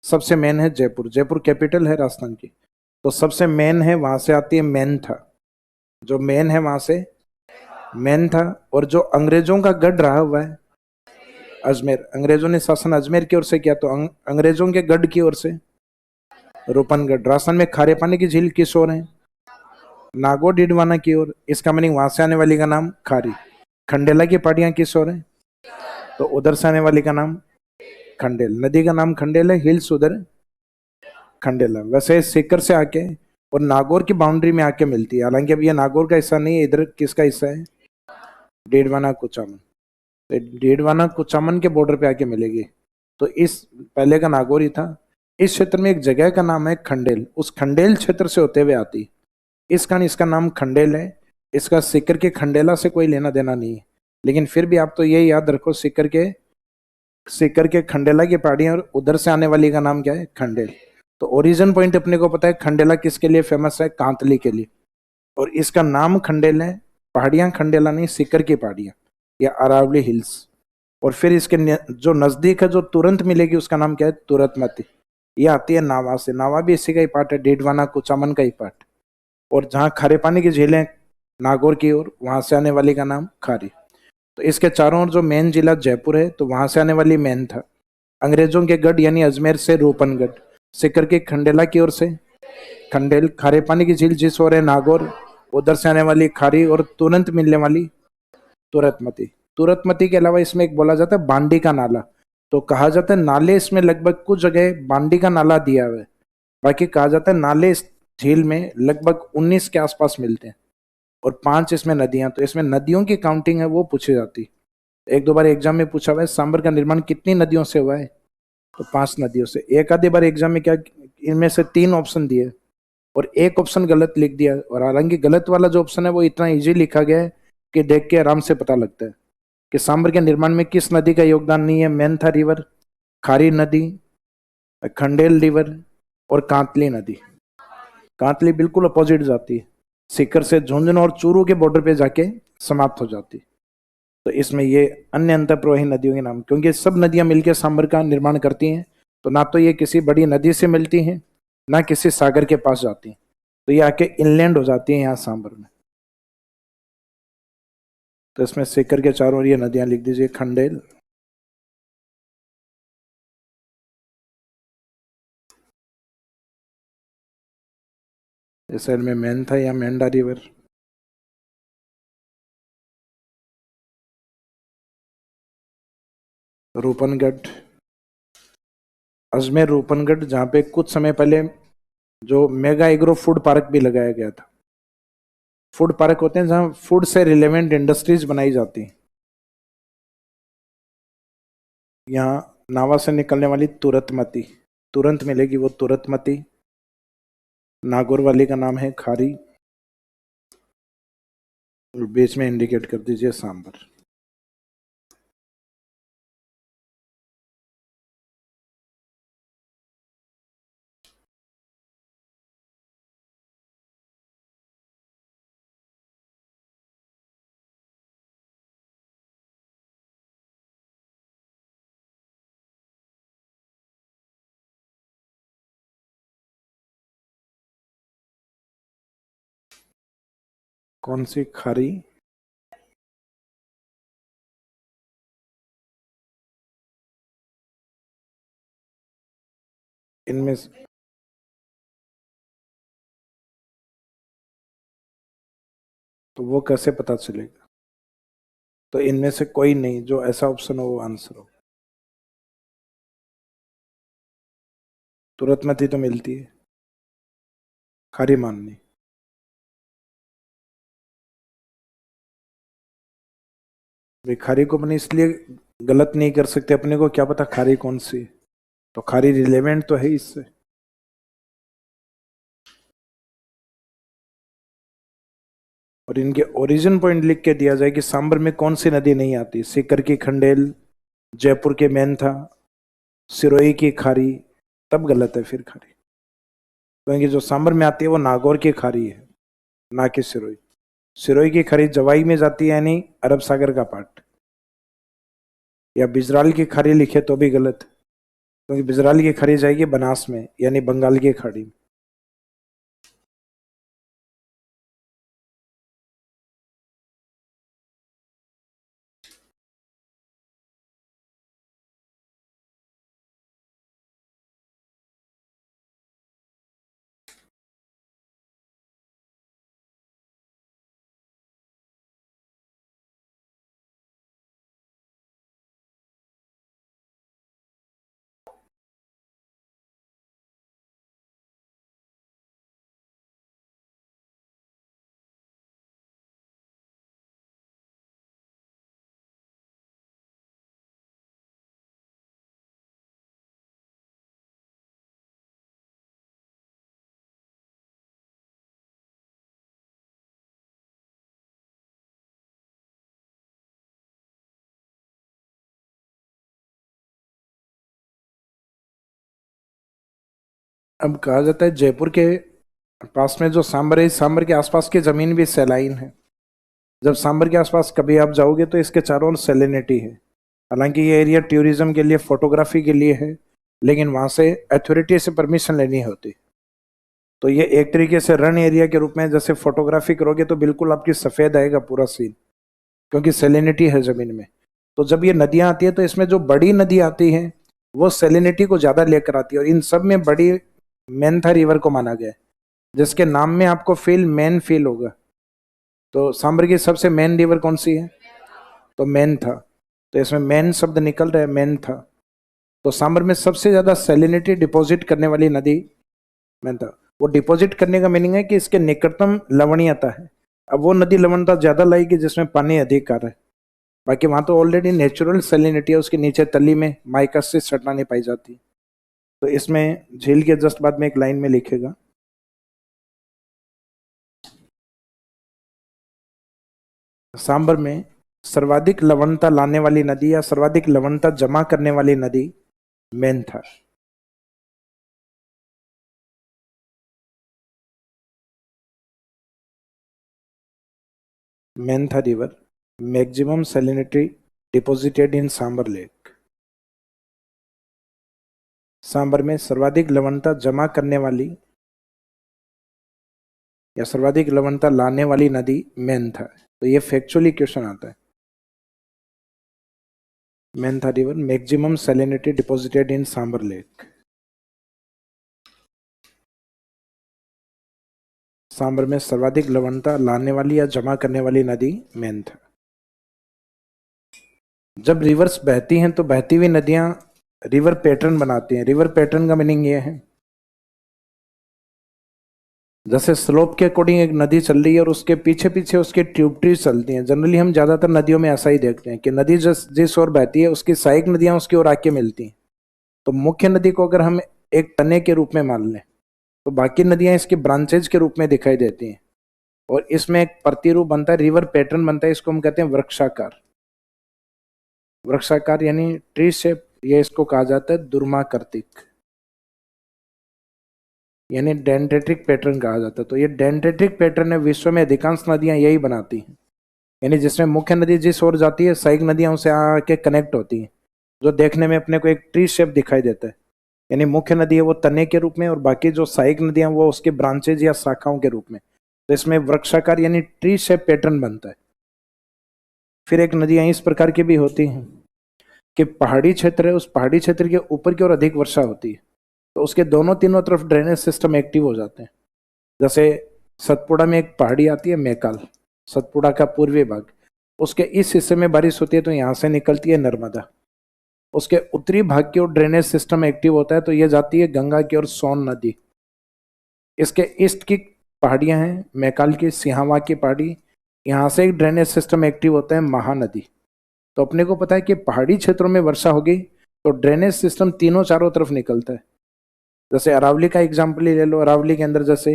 S1: सबसे मेन है जयपुर। जयपुर कैपिटल है राजस्थान की, तो सबसे मेन है, वहां से आती है मेंथा। जो मेन है वहां से मेंथा। और जो अंग्रेजों का गढ़ रहा हुआ है अजमेर, अंग्रेजों ने शासन अजमेर की ओर से किया, तो अंग्रेजों के गढ़ की ओर से रूपनगढ़। राजस्थान में खारे पानी की झील किस ओर है? नागौर डीडवाना की ओर। इसका मीनिंग वहां से आने वाली का नाम खारी। खंडेला की पहाड़ियां किस ओर है? तो उधर से आने वाली का नाम खंडेल। नदी का नाम खंडेल है, हिल्स उधर खंडेला। वैसे सीकर से आके और नागौर की बाउंड्री में आके मिलती है, हालांकि अब ये नागौर का हिस्सा नहीं है, इधर किसका हिस्सा है? डीडवाना कुचामन। तो डीडवाना कुचामन के बॉर्डर पे आके मिलेगी। तो इस पहले का नागौर ही था। इस क्षेत्र में एक जगह का नाम है खंडेल, उस खंडेल क्षेत्र से होते हुए आती, इस कारण इसका नाम खंडेल है। इसका सीकर के खंडेला से कोई लेना देना नहीं है, लेकिन फिर भी आप तो ये याद रखो, सीकर के खंडेला की पहाड़ियां और उधर से आने वाली का नाम क्या है? खंडेल। तो ओरिजिन पॉइंट अपने को पता है, खंडेला किसके लिए फेमस है? कांतली के लिए। और इसका नाम खंडेल है, पहाड़ियां खंडेला नहीं, सीकर की पहाड़ियां या अरावली हिल्स। और फिर इसके जो नजदीक है, जो तुरंत मिलेगी, उसका नाम क्या है? तुरतमती। ये आती है नावा से। नावा भी इसी का ही पार्ट है, डीडवाना कुचामन का ही पार्ट। और जहाँ खारे पानी की झीलें नागौर की ओर, वहां से आने वाली का नाम खारी। तो इसके चारों ओर जो मेन जिला जयपुर है, तो वहां से आने वाली मेन था। अंग्रेजों के गढ़ यानी अजमेर से रूपनगढ़। सीकर के खंडेला की ओर से खंडेल। खारे पानी की झील जिस ओर है नागौर, उधर से आने वाली खारी। और तुरंत मिलने वाली तुरतमती। तुरतमती के अलावा इसमें एक बोला जाता है बांडी का नाला। तो कहा जाता है नाले इसमें लगभग कुछ जगह बांडी का नाला दिया हुआ है, बाकी कहा जाता है नाले इस झील में लगभग 19 के आसपास मिलते हैं। और 5 इसमें नदियां। तो इसमें नदियों की काउंटिंग है वो पूछी जाती। एक दो बार एग्जाम में पूछा हुआ है सांबर का निर्माण कितनी नदियों से हुआ है? तो 5 नदियों से। एक आधी बार एग्जाम में क्या, इनमें से 3 ऑप्शन दिए और एक ऑप्शन गलत लिख दिया। और हालांकि गलत वाला जो ऑप्शन है वो इतना इजी लिखा गया है कि देख के आराम से पता लगता है कि सांबर के निर्माण में किस नदी का योगदान नहीं है। मेंथा रिवर, खारी नदी, खंडेल रिवर और कांतली नदी। कांतली बिल्कुल अपोजिट जाती है, सीकर से झुंझुनू और चूरू के बॉर्डर पे जाके समाप्त हो जाती। तो इसमें ये अन्य अंतःप्रवाही नदियों के नाम, क्योंकि सब नदियां मिलकर सांबर का निर्माण करती हैं, तो ना तो ये किसी बड़ी नदी से मिलती हैं, ना किसी सागर के पास जाती हैं, तो ये आके इनलैंड हो जाती हैं यहाँ सांबर में। तो इसमें सीकर के चारों ओर ये नदियां लिख दीजिए। खंडेल, इस साइड में मेंथा या मेंढा रिवर, रूपनगढ़, अजमेर रूपनगढ़, जहाँ पे कुछ समय पहले जो मेगा एग्रो फूड पार्क भी लगाया गया था। फूड पार्क होते हैं जहाँ फूड से रिलेवेंट इंडस्ट्रीज बनाई जाती हैं। यहाँ नावा से निकलने वाली तुरतमती, तुरंत मिलेगी वो तुरतमती। नागौर वाली का नाम है खारी, और बीच में इंडिकेट कर दीजिए सांबर। कौन सी खारी? इनमें तो वो कैसे पता चलेगा? तो इनमें से कोई नहीं, जो ऐसा ऑप्शन हो वो आंसर हो। तुरतमती तो मिलती है, खारी माननी। भाई खारी को अपने इसलिए गलत नहीं कर सकते, अपने को क्या पता खारी कौन सी है, तो खारी रिलेवेंट तो है इससे। और इनके ओरिजिन पॉइंट लिख के दिया जाए कि सांबर में कौन सी नदी नहीं आती। सीकर की खंडेल, जयपुर के मेंथा, सिरोही की खारी, तब गलत है फिर खारी, क्योंकि जो सांबर में आती है वो नागौर की खारी है, ना कि सिरोही। सिरोही की खाड़ी जवाई में जाती है यानी अरब सागर का पार्ट, या बिजराल की खाड़ी लिखे तो भी गलत, क्योंकि बिजराल की खाड़ी जाएगी बनास में यानी बंगाल की खाड़ी में। अब कहा जाता है जयपुर के पास में जो सांबर है, इस सांबर के आसपास की जमीन भी सैलाइन है। जब सांबर के आसपास कभी आप जाओगे तो इसके चारों ओर सैलिनिटी है। हालांकि ये एरिया टूरिज्म के लिए, फोटोग्राफी के लिए है, लेकिन वहां से अथॉरिटी से परमिशन लेनी होती। तो ये एक तरीके से रन एरिया के रूप में, जैसे फोटोग्राफी करोगे तो बिल्कुल आपकी सफेद आएगा पूरा सीन, क्योंकि सैलिनिटी है जमीन में। तो जब ये नदियां आती है तो इसमें जो बड़ी नदी आती है वो सैलिनिटी को ज्यादा लेकर आती है, और इन सब में बड़ी मेंथा रिवर को माना गया है, जिसके नाम में आपको फील मेन फील होगा। तो सांबर की सबसे मेन रिवर कौन सी है? तो मेन था। तो इसमें मेन शब्द निकल रहा है, मेन था। तो सांबर में सबसे ज्यादा सैलिनिटी डिपॉजिट करने वाली नदी मेन था। वो डिपॉजिट करने का मीनिंग है कि इसके निकटतम लवणीयता है। अब वो नदी लवणता ज्यादा लाएगी जिसमें पानी अधिक आ रहा है। बाकी वहां तो ऑलरेडी नेचुरल सैलिनिटी है, उसके नीचे तली में माइकस से सटना नहीं पाई जाती। तो इसमें झील के जस्ट बाद में एक लाइन में लिखेगा, सांबर में सर्वाधिक लवणता लाने वाली नदी या सर्वाधिक लवणता जमा करने वाली नदी Mentha. Mentha river maximum salinity deposited in Sambhar lake. Sambhar में सर्वाधिक लवणता जमा करने वाली या सर्वाधिक लवणता लाने वाली नदी मेंथा। तो ये फैक्चुअली क्वेश्चन आता है। Mentha river maximum salinity deposited in Sambhar lake. Sambhar में सर्वाधिक लवणता लाने वाली या जमा करने वाली नदी मेंथा। जब रिवर्स बहती हैं तो बहती हुई नदियां रिवर पैटर्न बनाती हैं। रिवर पैटर्न का मीनिंग ये है, जैसे स्लोप के अकॉर्डिंग एक नदी चल रही है और उसके पीछे पीछे उसके ट्यूबट्रीज चलती हैं। जनरली हम ज्यादातर नदियों में ऐसा ही देखते हैं कि नदी जिस ओर बहती है उसकी सहायक नदियां उसकी ओर आके मिलती हैं। तो मुख्य नदी को अगर हम एक तने के रूप में मान लें तो बाकी नदियां इसकी ब्रांचेज के रूप में दिखाई देती हैं, और इसमें एक प्रतिरूप बनता है, रिवर पैटर्न बनता है। इसको हम कहते हैं वृक्षाकार। वृक्षाकार यानी ट्री शेप, ये इसको कहा जाता है दुर्माकृतिक, यानी डेंड्रेटिक पैटर्न कहा जाता है। तो ये डेंड्रेटिक पैटर्न है, विश्व में अधिकांश नदियां यही बनाती हैं, यानी जिसमें मुख्य नदी जिस ओर जाती है सहायक नदियां उसे आके कनेक्ट होती हैं, जो देखने में अपने को एक ट्री शेप दिखाई देता है। यानी मुख्य नदी है वो तने के रूप में, और बाकी जो सहायक नदियां वो उसके ब्रांचेज या शाखाओं के रूप में। तो इसमें वृक्षाकार यानी ट्री शेप पैटर्न बनता है। फिर एक नदियां इस प्रकार की भी होती हैं कि पहाड़ी क्षेत्र है, उस पहाड़ी क्षेत्र के ऊपर की ओर अधिक वर्षा होती है, तो उसके दोनों तीनों तरफ ड्रेनेज सिस्टम एक्टिव हो जाते हैं। जैसे सतपुड़ा में एक पहाड़ी आती है मैकाल, सतपुड़ा का पूर्वी भाग, उसके इस हिस्से में बारिश होती है तो यहाँ से निकलती है नर्मदा। उसके उत्तरी भाग की ओर ड्रेनेज सिस्टम एक्टिव होता है तो ये जाती है गंगा की ओर सोन नदी। इसके ईस्ट की पहाड़ियां हैं मैकाल की, सिहावा की पहाड़ी, यहाँ से एक ड्रेनेज सिस्टम एक्टिव होता है महानदी। तो अपने को पता है कि पहाड़ी क्षेत्रों में वर्षा होगी तो ड्रेनेज सिस्टम तीनों चारों तरफ निकलता है। जैसे अरावली का एग्जाम्पल ही ले लो, अरावली के अंदर जैसे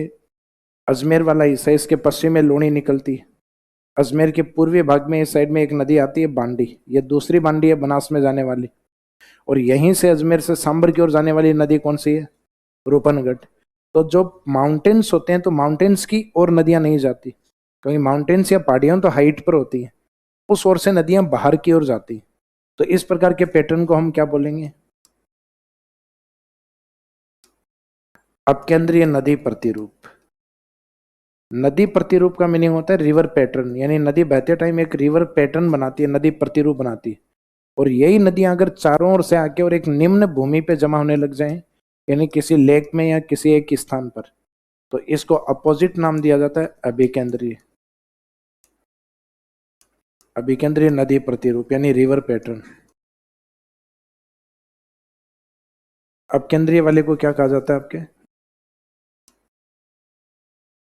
S1: अजमेर वाला हिस्सा, इसके पश्चिम में लूणी निकलती है। अजमेर के पूर्वी भाग में इस साइड में एक नदी आती है बांडी, ये दूसरी बांडी है बनास में जाने वाली। और यहीं से अजमेर से सांबर की ओर जाने वाली नदी कौन सी है? रूपनगढ़। तो जो माउंटेन्स होते हैं तो माउंटेन्स की ओर नदियां नहीं जाती, क्योंकि माउंटेन्स या पहाड़ियां तो हाइट पर होती है, उस ओर से नदियां बाहर की ओर जाती है। तो इस प्रकार के पैटर्न को हम क्या बोलेंगे? अपकेंद्रीय नदी प्रतिरूप। नदी प्रतिरूप का मीनिंग होता है रिवर पैटर्न, यानी नदी बहते टाइम एक रिवर पैटर्न बनाती है, नदी प्रतिरूप बनाती है। और यही नदियां अगर चारों ओर से आके और एक निम्न भूमि पे जमा होने लग जाएं, यानी किसी लेक में या किसी एक स्थान पर, तो इसको अपोजिट नाम दिया जाता है अभिकेंद्रीय। अभिकेंद्रीय नदी प्रतिरूप यानी रिवर पैटर्न। अपकेंद्रीय वाले को क्या कहा जाता है आपके?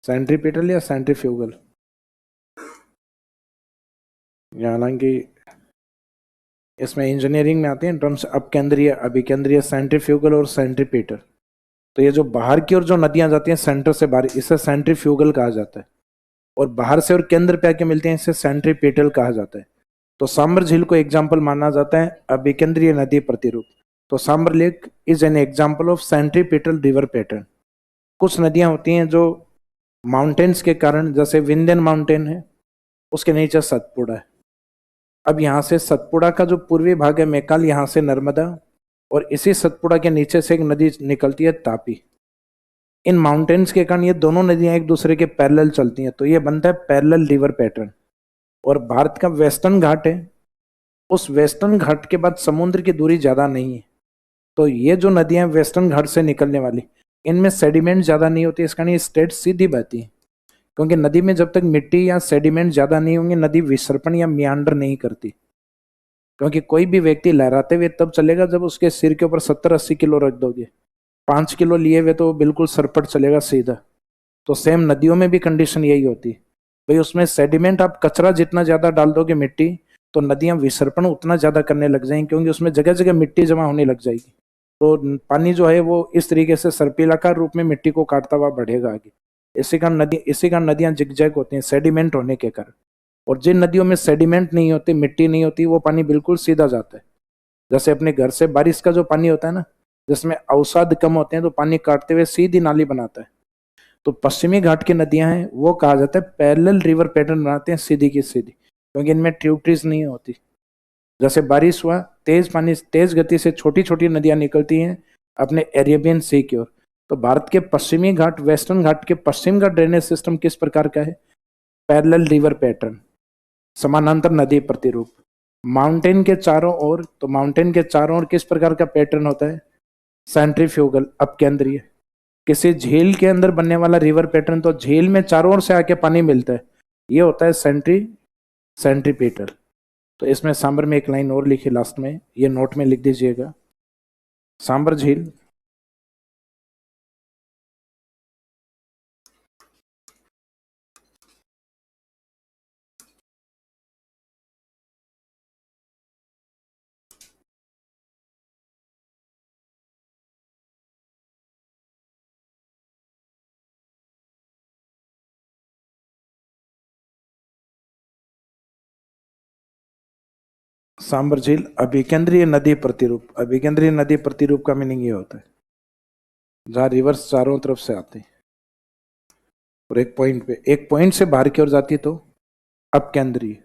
S1: सेंट्रीपिटल या सेंट्रीफ्यूगल? हालांकि इसमें इंजीनियरिंग में आते हैं टर्म्स अपकेंद्रीय, अभिकेंद्रीय, सेंट्रीफ्यूगल और सेंट्रीपिटल। तो ये जो बाहर की ओर जो नदियां जाती हैं सेंटर से बाहर, इसे सेंट्रीफ्यूगल कहा जाता है। और बाहर से और केंद्र पे आके मिलते हैं, इसे सेंट्रीपिटल कहा जाता है। तो सांबर झील को एग्जाम्पल माना जाता है अभिकेंद्रीय नदी प्रतिरूप। तो Sambhar lake is an example of centripetal river pattern. कुछ नदियां होती हैं जो माउंटेन्स के कारण, जैसे विंध्यन माउंटेन है, उसके नीचे सतपुड़ा है। अब यहाँ से सतपुड़ा का जो पूर्वी भाग है मैकाल, यहाँ से नर्मदा, और इसी सतपुड़ा के नीचे से एक नदी निकलती है तापी। इन माउंटेन्स के कारण ये दोनों नदियां एक दूसरे के पैरेलल चलती हैं, तो ये बनता है पैरेलल रिवर पैटर्न। और भारत का वेस्टर्न घाट है, उस वेस्टर्न घाट के बाद समुद्र की दूरी ज्यादा नहीं है, तो ये जो नदियां वेस्टर्न घाट से निकलने वाली, इनमें सेडिमेंट ज्यादा नहीं होती, इस कारण ये स्ट्रेट सीधी बहती है। क्योंकि नदी में जब तक मिट्टी या सेडिमेंट ज्यादा नहीं होंगे, नदी विसर्पण या मियांडर नहीं करती। क्योंकि कोई भी व्यक्ति लहराते हुए तब चलेगा जब उसके सिर के ऊपर 70-80 किलो रख दोगे। 5 किलो लिए हुए तो वो बिल्कुल सरपट चलेगा सीधा। तो सेम नदियों में भी कंडीशन यही होती है भाई, उसमें सेडिमेंट आप कचरा जितना ज्यादा डाल दोगे मिट्टी, तो नदियां विसर्पण उतना ज्यादा करने लग जाएंगी, क्योंकि उसमें जगह जगह मिट्टी जमा होने लग जाएगी। तो पानी जो है वो इस तरीके से सर्पिलाकार रूप में मिट्टी को काटता हुआ बढ़ेगा आगे। इसी कारण नदियां जिगजैग होती हैं सेडिमेंट होने के कारण। और जिन नदियों में सेडिमेंट नहीं होती, मिट्टी नहीं होती, वो पानी बिल्कुल सीधा जाता है। जैसे अपने घर से बारिश का जो पानी होता है ना, जिसमें अवसाद कम होते हैं, तो पानी काटते हुए सीधी नाली बनाता है। तो पश्चिमी घाट की नदियां हैं, वो कहा जाता है पैरेलल रिवर पैटर्न बनाते हैं सीधी की सीधी, क्योंकि इनमें ट्यूबट्रीज नहीं होती। जैसे बारिश हुआ, तेज पानी, तेज गति से छोटी छोटी नदियां निकलती हैं अपने अरेबियन सी की ओर। तो भारत के पश्चिमी घाट, वेस्टर्न घाट के पश्चिम का ड्रेनेज सिस्टम किस प्रकार का है? पैरेलल रिवर पैटर्न, समानांतर नदी प्रतिरूप। माउंटेन के चारों ओर, तो माउंटेन के चारों ओर किस प्रकार का पैटर्न होता है? सेंट्रीफ्यूगल, अपकेंद्रीय। किसी झील के अंदर बनने वाला रिवर पैटर्न, तो झील में चारों ओर से आके पानी मिलता है, ये होता है सेंट्रीपिटल। तो इसमें सांबर में एक लाइन और लिखी लास्ट में, ये नोट में लिख दीजिएगा। सांबर झील सांबर झील अभिकेंद्रीय नदी प्रतिरूप। अभिकेंद्रीय नदी प्रतिरूप का मीनिंग ये होता है जहां रिवर्स चारों तरफ से आते हैं और एक पॉइंट से बाहर की ओर जाती है, तो अपकेंद्रीय।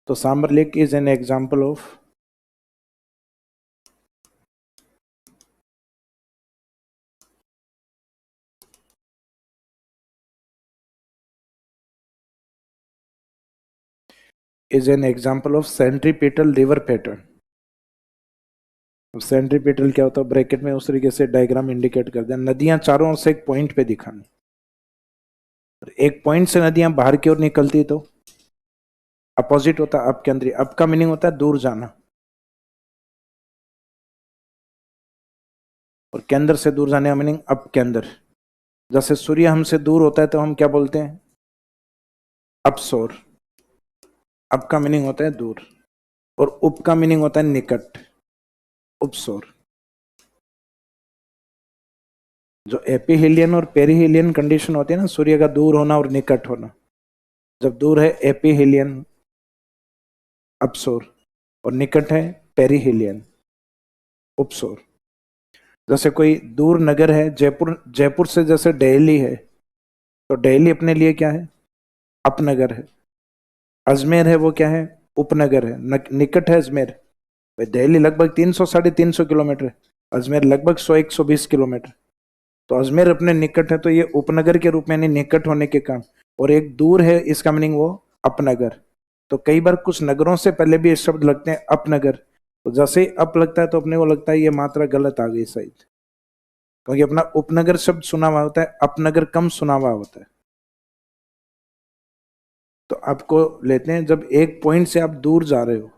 S1: तो Sambhar lake is an example of centripetal river pattern. Centripetal क्या होता है, ब्रैकेट में उस तरीके से डायग्राम इंडिकेट कर दें, नदियां चारों ओर से एक पॉइंट पे दिखानी, एक पॉइंट से नदियां बाहर की ओर निकलती तो अपोजिट होता है अपकेंद्रीय। अप का मीनिंग होता है दूर जाना, और केंद्र से दूर जाने का मीनिंग अपकेंद्र। जैसे सूर्य हमसे दूर होता है तो हम क्या बोलते हैं? अपसौर। अप का मीनिंग होता है दूर, और उप का मीनिंग होता है निकट, उपसौर। जो एपीहीलियन और पेरीहीलियन कंडीशन होती है ना, सूर्य का दूर होना और निकट होना, जब दूर है एपीहीलियन अपसौर, और निकट है पेरीहीलियन उपसौर। जैसे कोई दूर नगर है, जयपुर से जैसे दिल्ली है, तो दिल्ली अपने लिए क्या है? अपनगर है। अजमेर है वो क्या है, उपनगर है। निकट है अजमेर, भाई दिल्ली लगभग 300 350 किलोमीटर है, अजमेर लगभग 100 120 किलोमीटर। तो अजमेर अपने निकट है, तो ये उपनगर के रूप में यानी निकट होने के कारण। और एक दूर है, इसका मीनिंग वो अपनगर। तो कई बार कुछ नगरों से पहले भी ये शब्द लगते हैं अपनगर, तो जैसे ही अप लगता है तो अपने को लगता है ये मात्रा गलत आ गई शायद, क्योंकि अपना उपनगर शब्द सुना हुआ होता है, अपनगर कम सुना हुआ होता है। तो आपको लेते हैं जब एक पॉइंट से आप दूर जा रहे हो,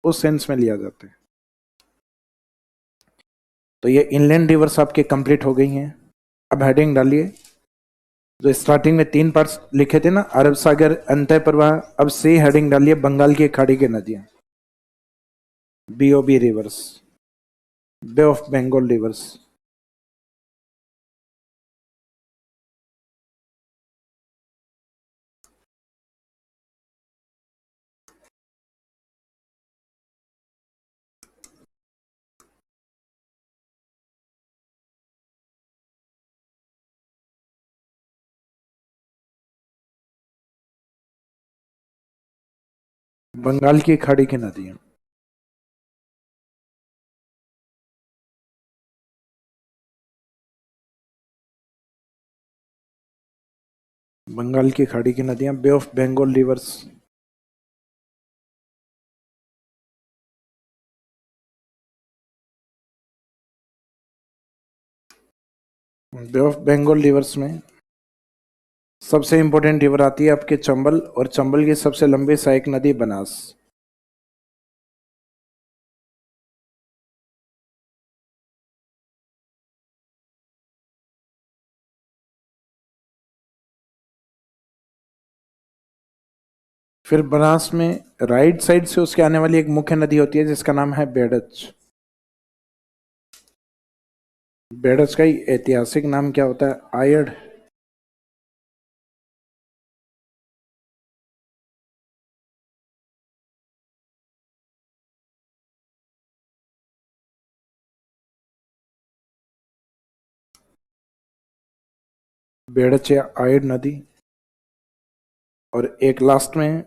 S1: उस सेंस में लिया जाता है। तो ये इनलैंड रिवर्स आपके कंप्लीट हो गई हैं। अब हेडिंग डालिए, जो स्टार्टिंग में 3 पार्ट्स लिखे थे ना, अरब सागर, अंतः प्रवाह, अब से हेडिंग डालिए बंगाल की खाड़ी की नदियां, BOB rivers, Bay of Bengal rivers. Bengal की खाड़ी की नदियां, बंगाल की खाड़ी की नदियां, Bay of Bengal rivers. Bay of Bengal rivers में सबसे इंपॉर्टेंट रिवर आती है आपके चंबल, और चंबल की सबसे लंबी सहायक नदी बनास। फिर बनास में राइट साइड से उसके आने वाली एक मुख्य नदी होती है जिसका नाम है बेड़च। बेड़च का ही ऐतिहासिक नाम क्या होता है, आयड़। बेड़च या आयड़ नदी। और एक लास्ट में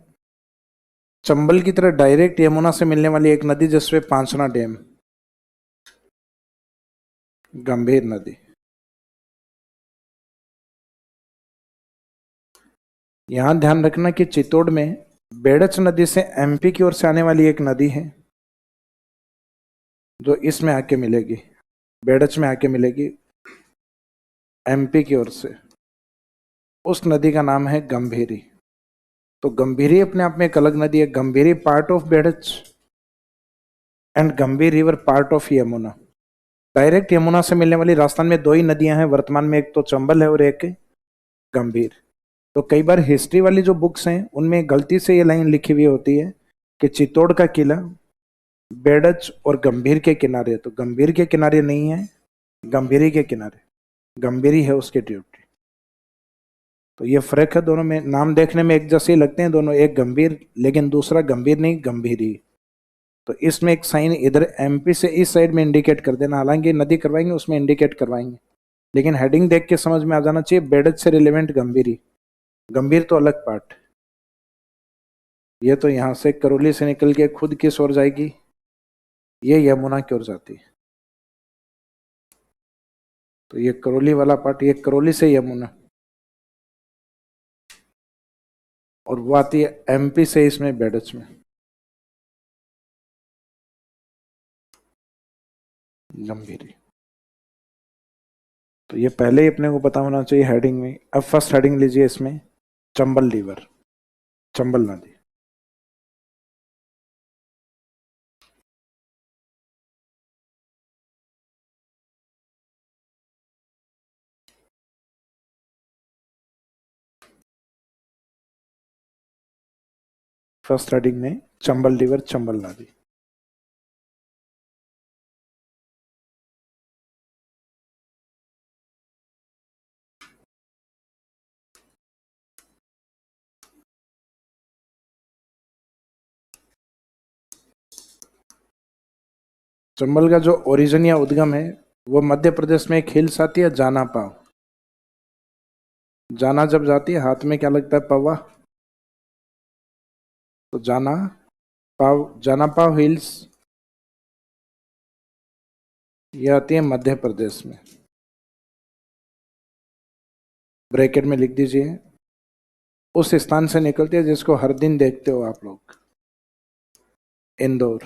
S1: चंबल की तरह डायरेक्ट यमुना से मिलने वाली एक नदी जिसमें पांचना डैम, गंभीर नदी। यहां ध्यान रखना कि चित्तौड़ में बेड़च नदी से एमपी की ओर से आने वाली एक नदी है जो इसमें आके मिलेगी, बेड़च में आके मिलेगी एमपी की ओर से। उस नदी का नाम है गंभीरी। तो गंभीरी अपने आप में एक अलग नदी है, Gambhiri part of Berach and गंभीर river part of Yamuna. Direct Yamuna से मिलने वाली राजस्थान में 2 ही नदियां हैं वर्तमान में, एक तो चंबल है और एक गंभीर। तो कई बार हिस्ट्री वाली जो बुक्स हैं उनमें गलती से ये लाइन लिखी हुई होती है कि चित्तौड़ का किला बेड़च और गंभीर के किनारे, तो गंभीर के किनारे नहीं है, गंभीरी के किनारे, गंभीरी है उसके ड्यूटी। तो ये फर्क है दोनों में, नाम देखने में एक जैसे लगते हैं दोनों, एक गंभीर लेकिन दूसरा गंभीर नहीं, गंभीरी। तो इसमें एक साइन इधर एमपी से इस साइड में इंडिकेट कर देना, हालांकि नदी करवाएंगे उसमें इंडिकेट करवाएंगे, लेकिन हेडिंग देख के समझ में आ जाना चाहिए बेड़च से रिलेवेंट गंभीरी, गंभीर तो अलग पार्ट। ये तो यहां से करौली से निकल के खुद किस ओर जाएगी, ये यमुना की ओर जाती है। तो ये करौली वाला पार्ट, ये करौली से यमुना, और वो आती है एमपी से इसमें बेड़च में, गंभीरी। तो ये पहले ही अपने को पता होना चाहिए हेडिंग में। अब फर्स्ट हेडिंग लीजिए इसमें, चंबल रिवर, चंबल नदी। फर्स्ट हेडिंग में चंबल रिवर, चंबल नदी। चंबल का जो ओरिजिन या उद्गम है वो मध्य प्रदेश में एक हिल्स आती है जाना पाव। जाना जब जाती है हाथ में क्या लगता है, पवा, तो जाना पाव हिल्स ये आती है मध्य प्रदेश में। ब्रैकेट में लिख दीजिए, उस स्थान से निकलती है जिसको हर दिन देखते हो आप लोग, इंदौर।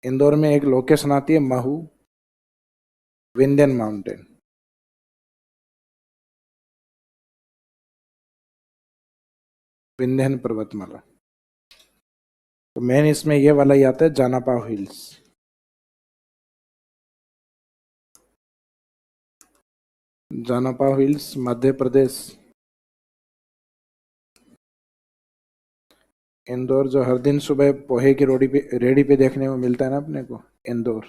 S1: इंदौर में एक लोकेशन आती है महू, विंध्यन माउंटेन। विंध्यन पर्वतमाला। तो मेन इसमें ये वाला ही आता है, जाना पाव हिल्स। जाना पाव हिल्स मध्य प्रदेश। इंदौर जो हर दिन सुबह पोहे की रेडी पे देखने को मिलता है ना अपने को, इंदौर।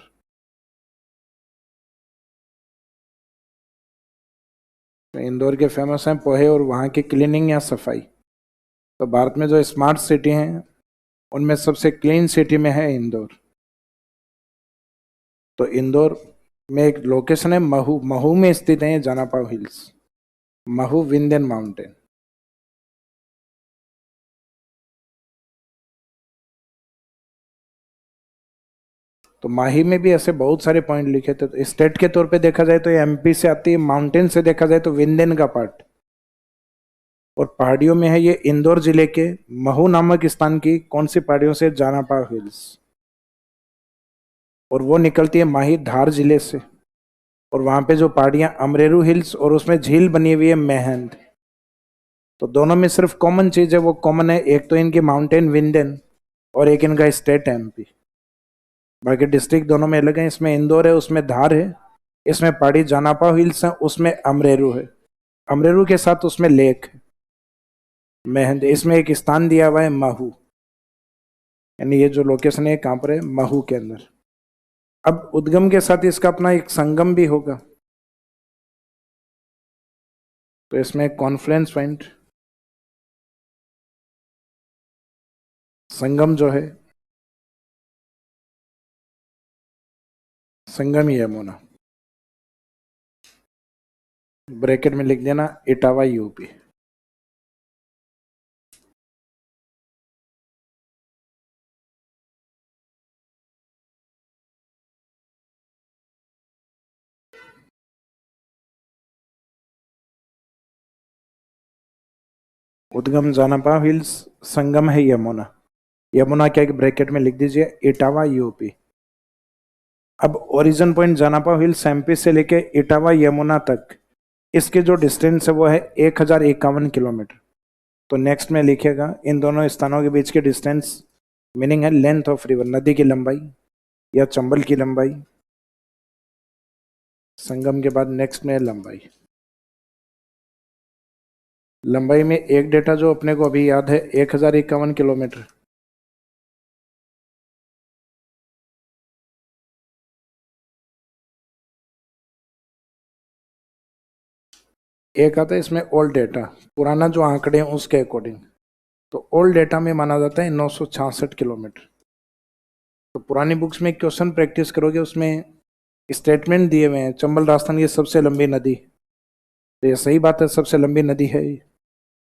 S1: तो इंदौर के फेमस हैं पोहे और वहाँ की क्लीनिंग या सफाई। तो भारत में जो स्मार्ट सिटी हैं उनमें सबसे क्लीन सिटी में है इंदौर। तो इंदौर में एक लोकेशन है महू, महू में स्थित है जाना पाव हिल्स, महू विंध्यन माउंटेन। तो माही में भी ऐसे बहुत सारे पॉइंट लिखे थे। तो स्टेट के तौर पे देखा जाए तो एमपी से आती है, माउंटेन से देखा जाए तो विंध्यन का पार्ट, और पहाड़ियों में है ये इंदौर जिले के महू नामक स्थान की कौन सी पहाड़ियों से, जाना पाव हिल्स। और वो निकलती है माही धार जिले से। और वहां पे जो पहाड़ियां अमरेरू हिल्स और उसमें झील बनी हुई है मेहंद। तो दोनों में सिर्फ कॉमन चीज है, वो कॉमन है, एक तो इनकी माउंटेन विंध्यन और एक इनका स्टेट एमपी। बाकी डिस्ट्रिक्ट दोनों में अलग है, इसमें इंदौर है उसमें धार है, इसमें पहाड़ी जानापा हिल्स है उसमें अमरेरू है, अमरेरू के साथ उसमें लेक है मेहंद। इसमें एक स्थान दिया हुआ है महू, यानी ये जो लोकेशन है कहां पर है, महू के अंदर। अब उद्गम के साथ इसका अपना एक संगम भी होगा। तो इसमें कॉन्फ्लुएंस पॉइंट, संगम जो है, संगम यमुना। ब्रैकेट में लिख देना इटावा यूपी। उद्गम जानापा हिल्स, संगम है यमुना। यमुना क्या, ब्रैकेट में लिख दीजिए इटावा यूपी। अब ओरिजिन पॉइंट जानापा हिल्स एमपी से लेके इटावा यमुना तक, इसके जो डिस्टेंस है वो है 1051 किलोमीटर। तो नेक्स्ट में लिखेगा इन दोनों स्थानों के बीच की डिस्टेंस, मीनिंग है लेंथ ऑफ रिवर, नदी की लंबाई या चंबल की लंबाई। संगम के बाद नेक्स्ट में है लंबाई। लंबाई में एक डेटा जो अपने को अभी याद है 1051 किलोमीटर। एक आता है इसमें ओल्ड डेटा, पुराना जो आंकड़े हैं उसके अकॉर्डिंग। तो ओल्ड डेटा में माना जाता है 966 किलोमीटर। तो पुरानी बुक्स में क्वेश्चन प्रैक्टिस करोगे उसमें स्टेटमेंट दिए हुए हैं, चंबल राजस्थान की सबसे लंबी नदी। तो ये सही बात है, सबसे लंबी नदी है।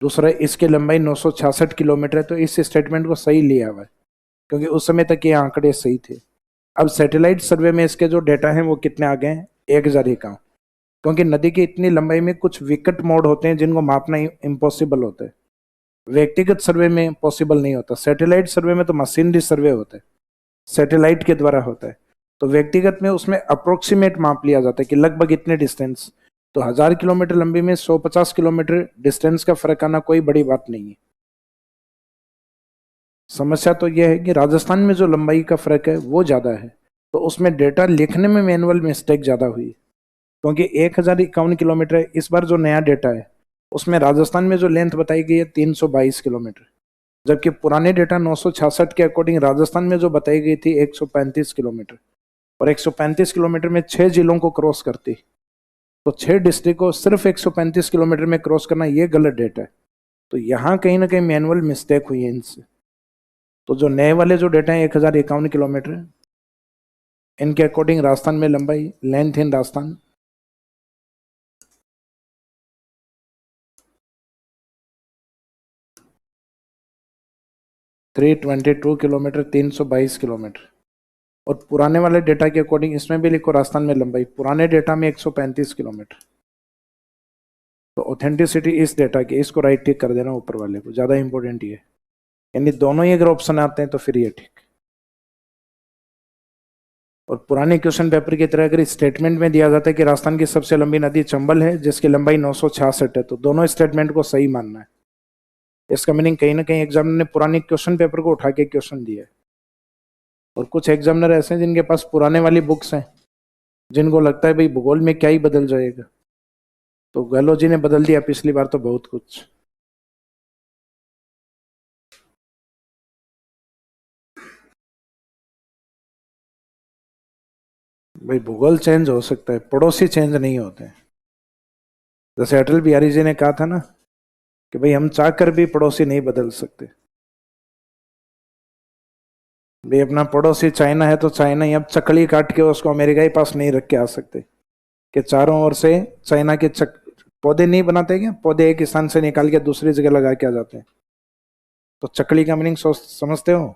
S1: दूसरा, इसकी लंबाई 966 किलोमीटर है, तो इस स्टेटमेंट को सही लिया हुआ है क्योंकि उस समय तक ये आंकड़े सही थे। अब सैटेलाइट सर्वे में इसके जो डेटा हैं वो कितने आ गए हैं, 1051। क्योंकि नदी की इतनी लंबाई में कुछ विकट मोड होते हैं जिनको मापना इम्पॉसिबल होता है, व्यक्तिगत सर्वे में पॉसिबल नहीं होता। सैटेलाइट सर्वे में तो मशीनरी सर्वे होता है, सैटेलाइट के द्वारा होता है। तो व्यक्तिगत में उसमें अप्रोक्सीमेट माप लिया जाता है कि लगभग इतने डिस्टेंस। तो 1000 किलोमीटर लंबी में 150 किलोमीटर डिस्टेंस का फर्क आना कोई बड़ी बात नहीं है। समस्या तो यह है कि राजस्थान में जो लंबाई का फर्क है वो ज्यादा है, तो उसमें डेटा लिखने में मैनुअल मिस्टेक ज्यादा हुई, क्योंकि 1051 किलोमीटर है। इस बार जो नया डेटा है उसमें राजस्थान में जो लेंथ बताई गई है 322 किलोमीटर, जबकि पुराने डेटा 966 के अकॉर्डिंग राजस्थान में जो बताई गई थी 135 किलोमीटर। और 135 किलोमीटर में 6 जिलों को क्रॉस करती, तो 6 डिस्ट्रिक्ट को सिर्फ 135 किलोमीटर में क्रॉस करना, ये गलत डेटा है। तो यहाँ कहीं ना कहीं मैनुअल मिस्टेक हुई है इनसे। तो जो नए वाले जो डेटा है 1051 किलोमीटर, इनके अकॉर्डिंग राजस्थान में लंबाई, length in Rajasthan, 322 kilometre, 322 kilometre. और पुराने वाले डेटा के अकॉर्डिंग इसमें भी लिखो राजस्थान में लंबाई, पुराने डेटा में 135 किलोमीटर। तो ऑथेंटिसिटी इस डेटा की, इसको राइट टिक कर देना ऊपर वाले को, ज्यादा इंपॉर्टेंट ये, यानी दोनों ही अगर ऑप्शन आते हैं तो फिर ये ठीक। और पुराने क्वेश्चन पेपर की तरह अगर स्टेटमेंट में दिया जाता है कि राजस्थान की सबसे लंबी नदी चंबल है जिसकी लंबाई 966 है, तो दोनों स्टेटमेंट को सही मानना है। इसका मीनिंग कहीं ना कहीं एग्जामिनर ने पुराने क्वेश्चन पेपर को उठा के क्वेश्चन दिया है। और कुछ एग्जामिनर ऐसे हैं जिनके पास पुराने वाली बुक्स हैं, जिनको लगता है भाई भूगोल में क्या ही बदल जाएगा, तो गहलोत जी ने बदल दिया पिछली बार तो बहुत कुछ। भाई भूगोल चेंज हो सकता है, पड़ोसी चेंज नहीं होते। जैसे अटल बिहारी जी ने कहा था ना कि भाई हम चाहकर भी पड़ोसी नहीं बदल सकते। भाई अपना पड़ोसी चाइना है तो चाइना ही अब चकली काट के उसको अमेरिका ही पास नहीं रख के आ सकते कि चारों ओर से चाइना के पौधे नहीं बनाते क्या, पौधे एक स्थान से निकाल के दूसरी जगह लगा के आ जाते हैं। तो चकली का मीनिंग समझते हो?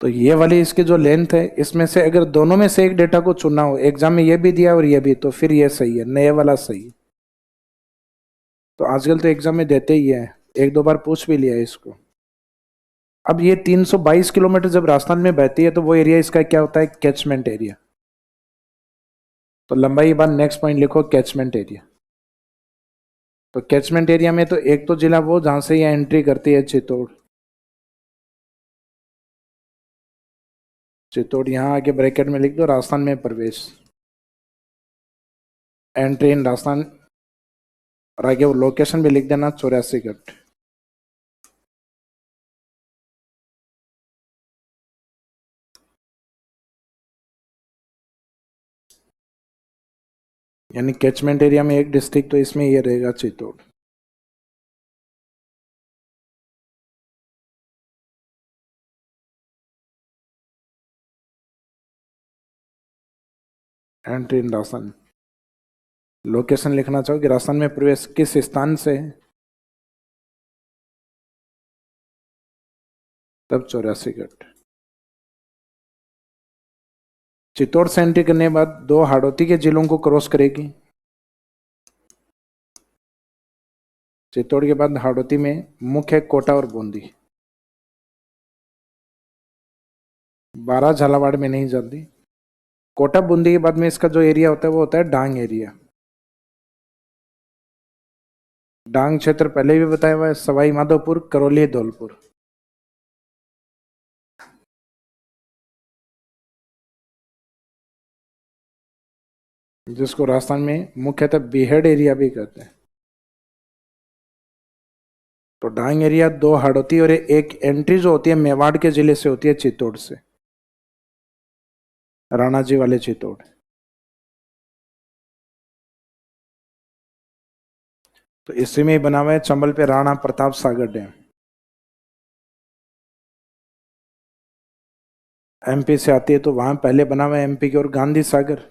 S1: तो ये वाली इसकी जो लेंथ है, इसमें से अगर दोनों में से एक डेटा को चुनना हो, एग्जाम में ये भी दिया और ये भी, तो फिर ये सही है, नए वाला सही है। तो आजकल तो एग्जाम में देते ही है, एक दो बार पूछ भी लिया है इसको। अब ये 322 किलोमीटर जब राजस्थान में बहती है तो वो एरिया इसका क्या होता है, कैचमेंट एरिया। तो लंबाई के बाद नेक्स्ट पॉइंट लिखो कैचमेंट एरिया। तो कैचमेंट एरिया में तो एक तो जिला वो जहां से ये एंट्री करती है, चित्तौड़। चित्तौड़ यहाँ आके ब्रैकेट में लिख दो, राजस्थान में प्रवेश, एंट्री इन राजस्थान। और आगे वो लोकेशन भी लिख देना, 84 गढ़। यानी कैचमेंट एरिया में एक डिस्ट्रिक्ट तो इसमें ये रहेगा, Chittor. Entry in Rajasthan, location लिखना चाहो कि राजस्थान में प्रवेश किस स्थान से है, तब 84 गढ़। चित्तौड़ से एंट्री करने के बाद दो हाड़ौती के जिलों को क्रॉस करेगी। चित्तौड़ के बाद हाड़ौती में मुख्य कोटा और बूंदी। 12 झालावाड़ में नहीं जाती। कोटा बूंदी के बाद में इसका जो एरिया होता है वो होता है डांग एरिया। डांग क्षेत्र पहले भी बताया हुआ है, सवाई माधोपुर, करौली, धौलपुर। जिसको राजस्थान में मुख्यतः बीहड़ एरिया भी कहते हैं। तो डांग एरिया, दो हाड़ौती और एक एंट्री जो होती है मेवाड़ के जिले से होती है, चित्तौड़ से, राणा जी वाले चित्तौड़। तो इसी में ही बना हुआ है चंबल पे राणा प्रताप सागर डैम। एमपी से आती है तो वहां पहले बना हुआ है एमपी की ओर गांधी सागर।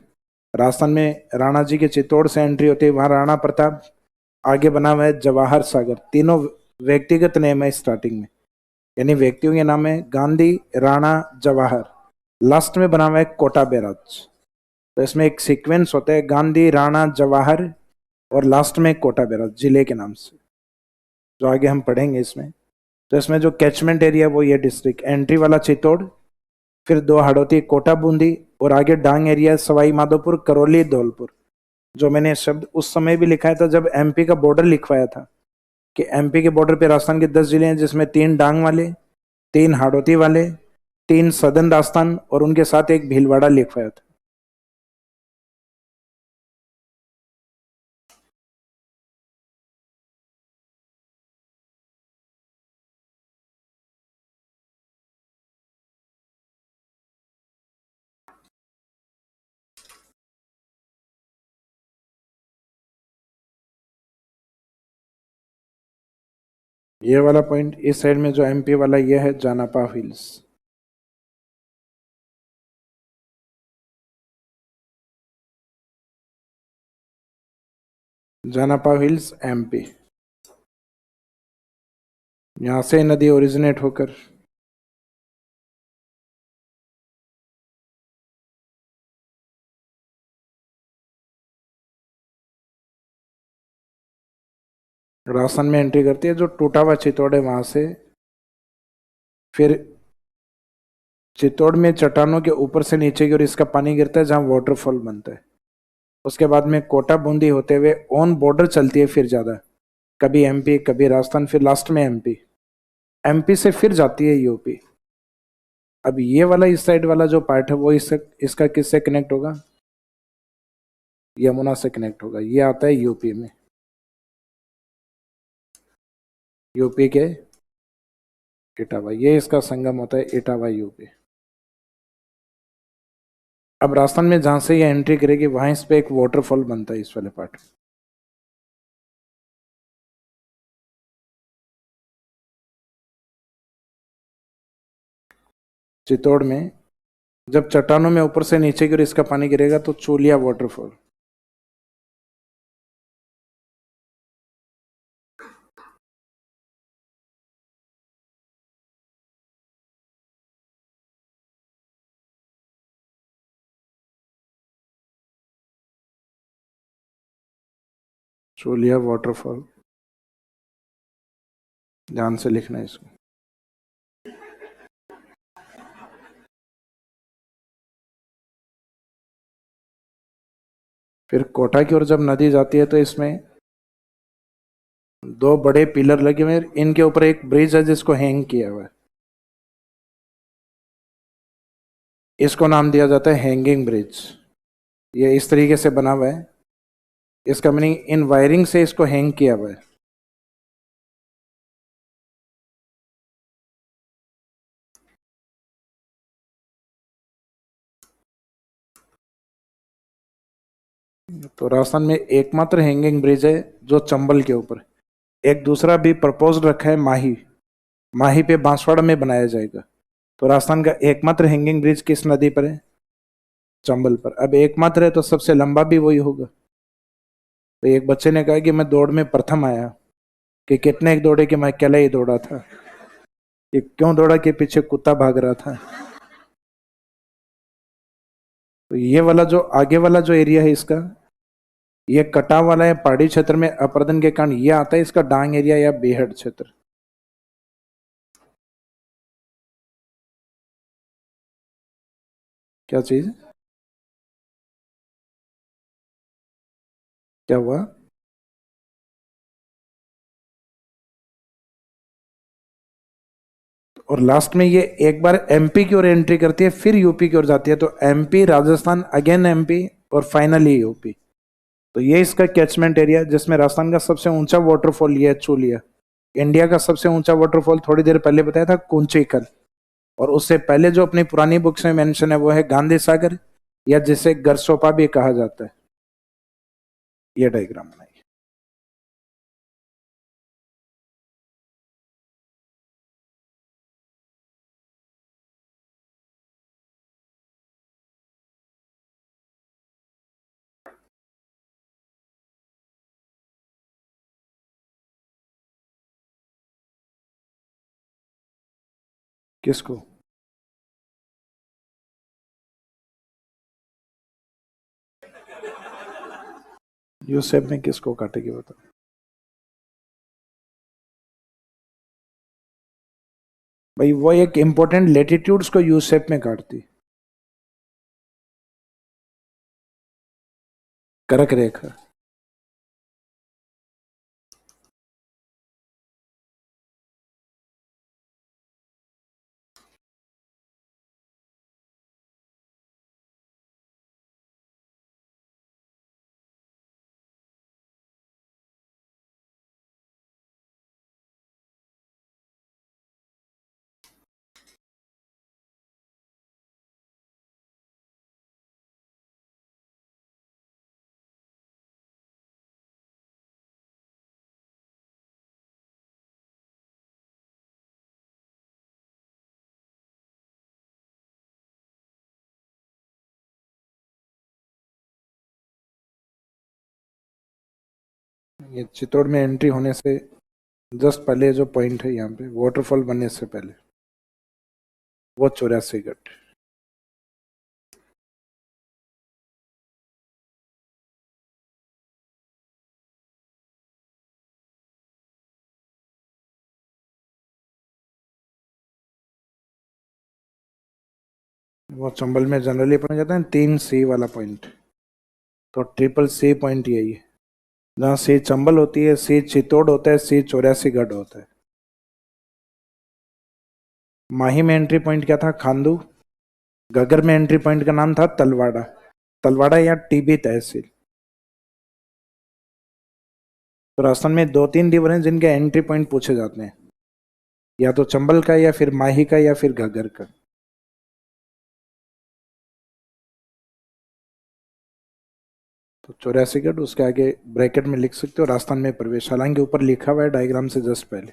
S1: राजस्थान में राणा जी के चित्तौड़ से एंट्री होती है, वहां राणा प्रताप। आगे बना हुआ है जवाहर सागर। तीनों व्यक्तिगत नेम है स्टार्टिंग में, यानी व्यक्तियों के नाम है गांधी, राणा, जवाहर। लास्ट में बना हुआ है कोटा बैराज। तो इसमें एक सीक्वेंस होता है, गांधी, राणा, जवाहर और लास्ट में कोटा बैराज जिले के नाम से, जो आगे हम पढ़ेंगे इसमें। तो इसमें जो कैचमेंट एरिया वो ये डिस्ट्रिक्ट, एंट्री वाला चित्तौड़, फिर दो हाड़ौती, कोटा बूंदी, और आगे डांग एरिया, सवाई माधोपुर, करौली, धौलपुर। जो मैंने शब्द उस समय भी लिखा था जब एमपी का बॉर्डर लिखवाया था, कि एमपी के बॉर्डर पे राजस्थान के 10 जिले हैं, जिसमें 3 डांग वाले, 3 हाड़ौती वाले, 3 सदन राजस्थान और उनके साथ एक भीलवाड़ा लिखवाया था। ये वाला पॉइंट इस साइड में जो एमपी वाला ये है जानापा हिल्स। जानापा हिल्स एमपी, यहां से नदी ओरिजिनेट होकर राजस्थान में एंट्री करती है। जो टूटा हुआ चित्तौड़ है वहां से फिर चित्तौड़ में चट्टानों के ऊपर से नीचे की ओर इसका पानी गिरता है, जहां वाटरफॉल बनता है। उसके बाद में कोटा बूंदी होते हुए ऑन बॉर्डर चलती है, फिर ज्यादा कभी एमपी कभी राजस्थान, फिर लास्ट में एमपी। एमपी से फिर जाती है यूपी। अब ये वाला इस साइड वाला जो पार्ट है वो इसका किससे कनेक्ट होगा? यमुना से कनेक्ट होगा। ये आता है यूपी में, यूपी के इटावा, ये इसका संगम होता है इटावा यूपी। अब राजस्थान में जहां से ये एंट्री करेगी वहां इस पे एक वाटरफॉल बनता है इस वाले पार्ट में। चित्तौड़ में जब चट्टानों में ऊपर से नीचे की ओर इसका पानी गिरेगा तो चोलिया वाटरफॉल। चोलिया वाटरफॉल, ध्यान से लिखना है इसको। फिर कोटा की ओर जब नदी जाती है तो इसमें दो बड़े पिलर लगे हुए हैं, इनके ऊपर एक ब्रिज है जिसको हैंग किया हुआ है। इसको नाम दिया जाता है हैंगिंग ब्रिज। ये इस तरीके से बना हुआ है, इसका मीनिंग इन वायरिंग से इसको हैंग किया हुआ है। तो राजस्थान में एकमात्र हैंगिंग ब्रिज है जो चंबल के ऊपर। एक दूसरा भी प्रपोज रखा है माही, माही पे बांसवाड़ा में बनाया जाएगा। तो राजस्थान का एकमात्र हैंगिंग ब्रिज किस नदी पर है? चंबल पर। अब एकमात्र है तो सबसे लंबा भी वही होगा। तो एक बच्चे ने कहा कि मैं दौड़ में प्रथम आया, कि कितने एक दौड़े, कि मैं अकेला ही दौड़ा था। कि क्यों दौड़ा? कि पीछे कुत्ता भाग रहा था। तो ये वाला जो आगे वाला जो एरिया है इसका, ये कटाव वाला है पहाड़ी क्षेत्र में अपर्दन के कारण ये आता है इसका डांग एरिया या बेहद क्षेत्र। क्या चीज? क्या हुआ? और लास्ट में ये एक बार एमपी की ओर एंट्री करती है, फिर यूपी की ओर जाती है। तो एमपी, राजस्थान, अगेन एमपी, और फाइनली यूपी। तो ये इसका कैचमेंट एरिया, जिसमें राजस्थान का सबसे ऊंचा वाटरफॉल ये है चूलिया। इंडिया का सबसे ऊंचा वाटरफॉल थोड़ी देर पहले बताया था कुंचिकल। और उससे पहले जो अपनी पुरानी बुक्स में मेंशन है वो है गांधी सागर, या जिसे गरसोपा भी कहा जाता है। ये डायग्राम बनाइए। किसको? यूसेफ में किसको काटेगी बता? भाई वो एक इंपॉर्टेंट लेटिट्यूड्स को यूसेफ में काटती। कर्क रेखा। ये चित्तौड़ में एंट्री होने से जस्ट पहले जो पॉइंट है यहाँ पे वाटरफॉल बनने से पहले, वो 84 गढ़। वो चंबल में जनरली अपने कहते हैं 3C वाला पॉइंट, तो ट्रिपल C पॉइंट यही है। जहाँ C चंबल होती है, C चित्तौड़ होता है, C 84 गढ़ होता है। माही में एंट्री पॉइंट क्या था? खांदू। गगर में एंट्री पॉइंट का नाम था तलवाड़ा, तलवाड़ा या टीबी तहसील। तो राजस्थान में 2-3 रिवर हैं जिनके एंट्री पॉइंट पूछे जाते हैं, या तो चंबल का, या फिर माही का, या फिर घग्गर का। तो 84 गढ़, उसके आगे ब्रैकेट में लिख सकते हो राजस्थान में प्रवेश, हालांकि ऊपर लिखा हुआ है डायग्राम से जस्ट पहले।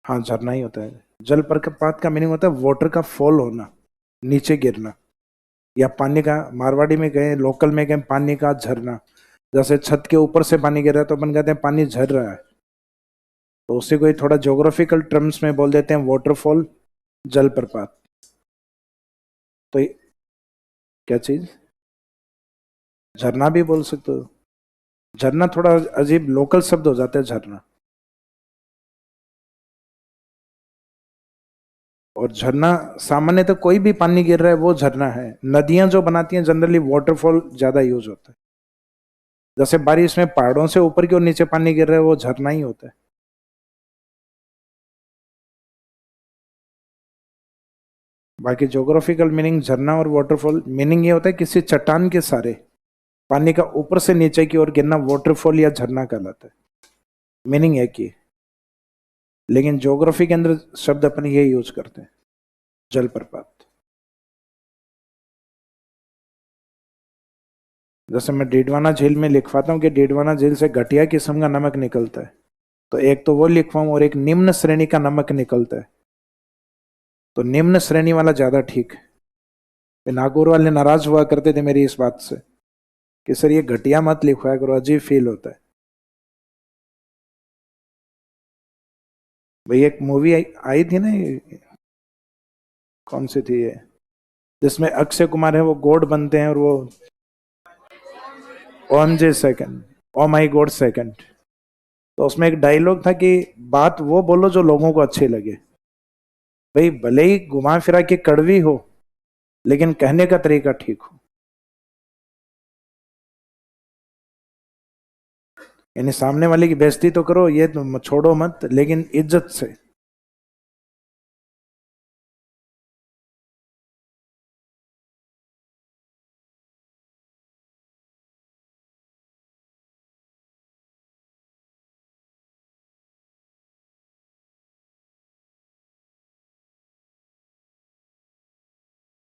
S1: हाँ, झरना ही होता है। जलप्रपात का मीनिंग होता है वाटर का फॉल होना, नीचे गिरना, या पानी का, मारवाड़ी में गए, लोकल में गए, पानी का झरना। जैसे छत के ऊपर से पानी गिर रहा है तो अपन कहते हैं पानी झर रहा है, तो उसी को ही थोड़ा ज्योग्राफिकल टर्म्स में बोल देते हैं वाटरफॉल, जलप्रपात। तो क्या चीज? झरना भी बोल सकते हो। झरना थोड़ा अजीब लोकल शब्द हो जाता है झरना। और झरना सामान्य तो कोई भी पानी गिर रहा है वो झरना है। नदियां जो बनाती हैं जनरली वाटरफॉल ज्यादा यूज होता है। जैसे बारिश में पहाड़ों से ऊपर की ओर नीचे पानी गिर रहा है वो झरना ही होता है। बाकी ज्योग्राफिकल मीनिंग झरना और वाटरफॉल मीनिंग ये होता है किसी चट्टान के सारे पानी का ऊपर से नीचे की ओर गिरना वाटरफॉल या झरना कहलाता है। मीनिंग एक ही, लेकिन ज्योग्राफी के अंदर शब्द अपन ये यूज करते हैं, जलप्रपात। जैसे मैं डीडवाना झील में लिखवाता हूँ कि डीडवाना झील से घटिया किस्म का नमक निकलता है, तो एक तो वो लिखवाऊं, और एक निम्न श्रेणी का नमक निकलता है, तो निम्न श्रेणी वाला ज्यादा ठीक है। नागौर वाले नाराज हुआ करते थे मेरी इस बात से कि सर ये घटिया मत लिखवाया करो, अजीब फील होता है। भाई एक मूवी आई थी ना, कौन सी थी ये, जिसमें अक्षय कुमार है, वो गॉड बनते हैं, और वो OMG सेकंड, ओ माई गॉड सेकंड। तो उसमें एक डायलॉग था कि बात वो बोलो जो लोगों को अच्छी लगे। भाई भले ही घुमा फिरा के कड़वी हो, लेकिन कहने का तरीका ठीक हो। यानी सामने वाले की बेइज्जती तो करो, ये तो छोड़ो मत, लेकिन इज्जत से।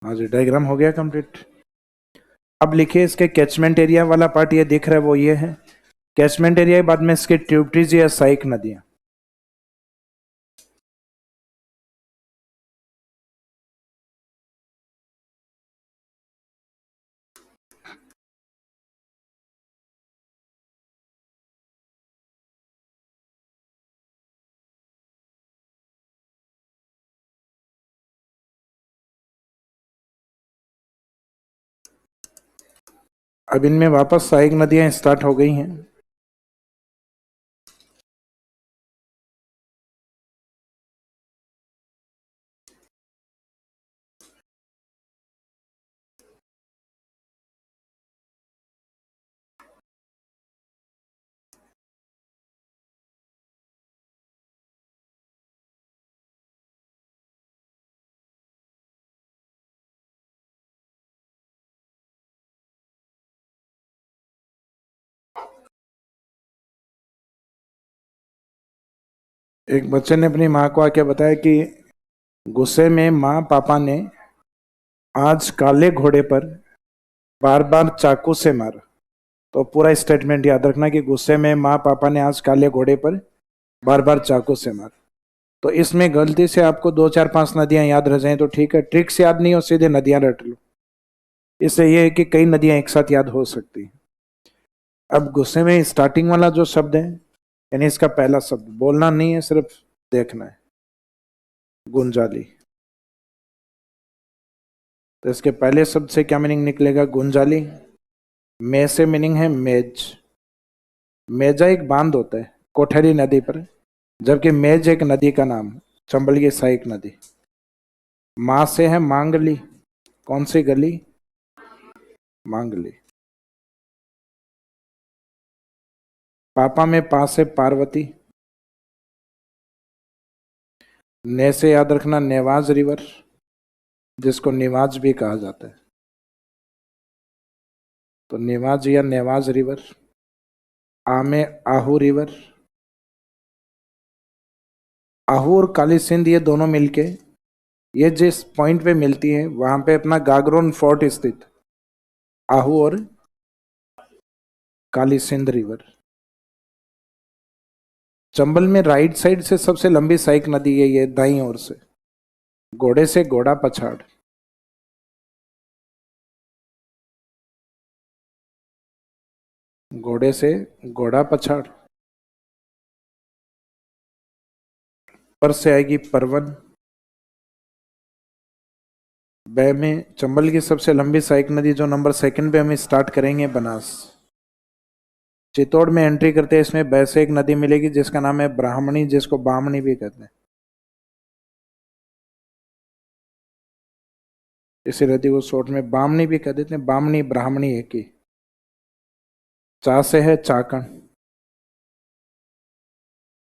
S1: हाँ जी, डायग्राम हो गया कंप्लीट। अब लिखिए इसके कैचमेंट एरिया वाला पार्ट ये दिख रहा है, वो ये है कैचमेंट एरिया। बाद में इसके ट्यूबट्रीज या सहायक नदियां। अब इनमें वापस सहायक नदियां स्टार्ट हो गई हैं। एक बच्चे ने अपनी माँ को आके बताया कि गुस्से में माँ पापा ने आज काले घोड़े पर बार बार चाकू से मारा। तो पूरा स्टेटमेंट याद रखना कि गुस्से में माँ पापा ने आज काले घोड़े पर बार बार चाकू से मारा। तो इसमें गलती से आपको 2-4-5 नदियां याद रह जाएं तो ठीक है, ट्रिक से याद नहीं हो सीधे नदियां रट लो। इससे यह है कि कई नदियां एक साथ याद हो सकती हैं। अब गुस्से में स्टार्टिंग वाला जो शब्द है, यानी इसका पहला शब्द बोलना नहीं है, सिर्फ देखना है, गुंजाली। तो इसके पहले शब्द से क्या मीनिंग निकलेगा? गुंजाली। मे से मीनिंग है मेज। मेजा एक बांध होता है कोठरी नदी पर, जबकि मेज एक नदी का नाम है, चंबल की सहायक नदी। माँ से है मांगली। कौन सी गली? मांगली। पापा में पा से पार्वती। ने से याद रखना नेवाज रिवर, जिसको निवाज भी कहा जाता है, तो निवाज या नेवाज रिवर। आ में आहू रिवर। आहू और काली सिंध ये दोनों मिलके, ये जिस पॉइंट पे मिलती है वहां पे अपना गागरोन फोर्ट स्थित, आहू और काली सिंध रिवर। चंबल में राइट साइड से सबसे लंबी सहायक नदी है ये, दाईं ओर से। घोड़े से घोड़ा पछाड़। घोड़े से घोड़ा पछाड़। पर से आएगी परवन। बै में चंबल की सबसे लंबी सहायक नदी जो नंबर सेकंड पे हम स्टार्ट करेंगे, बनास। चित्तौड़ में एंट्री करते हैं इसमें बै से एक नदी मिलेगी जिसका नाम है ब्राह्मणी, जिसको बामणी भी कहते हैं। इसी नदी को शॉर्ट में बामनी भी कह देते हैं, बामनी ब्राह्मणी एक ही। चा से है चाकण।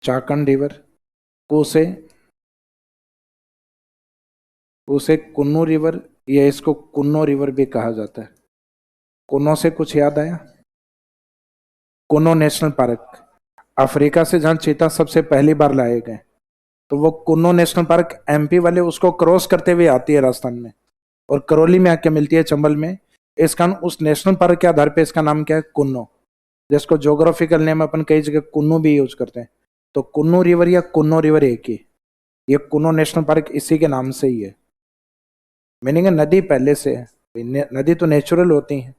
S1: चाकण रिवर। कु से, उसे कुन्नू रिवर, या इसको कुन्नो रिवर भी कहा जाता है। कुन्नो से कुछ याद आया? कुन्नो नेशनल पार्क, अफ्रीका से जहां चीता सबसे पहली बार लाए गए, तो वो कुन्नो नेशनल पार्क एमपी वाले उसको क्रॉस करते हुए आती है राजस्थान में, और करौली में आके मिलती है चंबल में। इस कारण उस नेशनल पार्क के आधार पे इसका नाम क्या है? कुन्नो, जिसको ज्योग्राफिकल नेम अपन कई जगह कुन्नू भी यूज करते हैं। तो कुन्नू रिवर या कुन्नो रिवर एक ही, ये कुन्नो नेशनल पार्क इसी के नाम से ही है। मीनिंग है नदी पहले से है। नदी तो नेचुरल होती है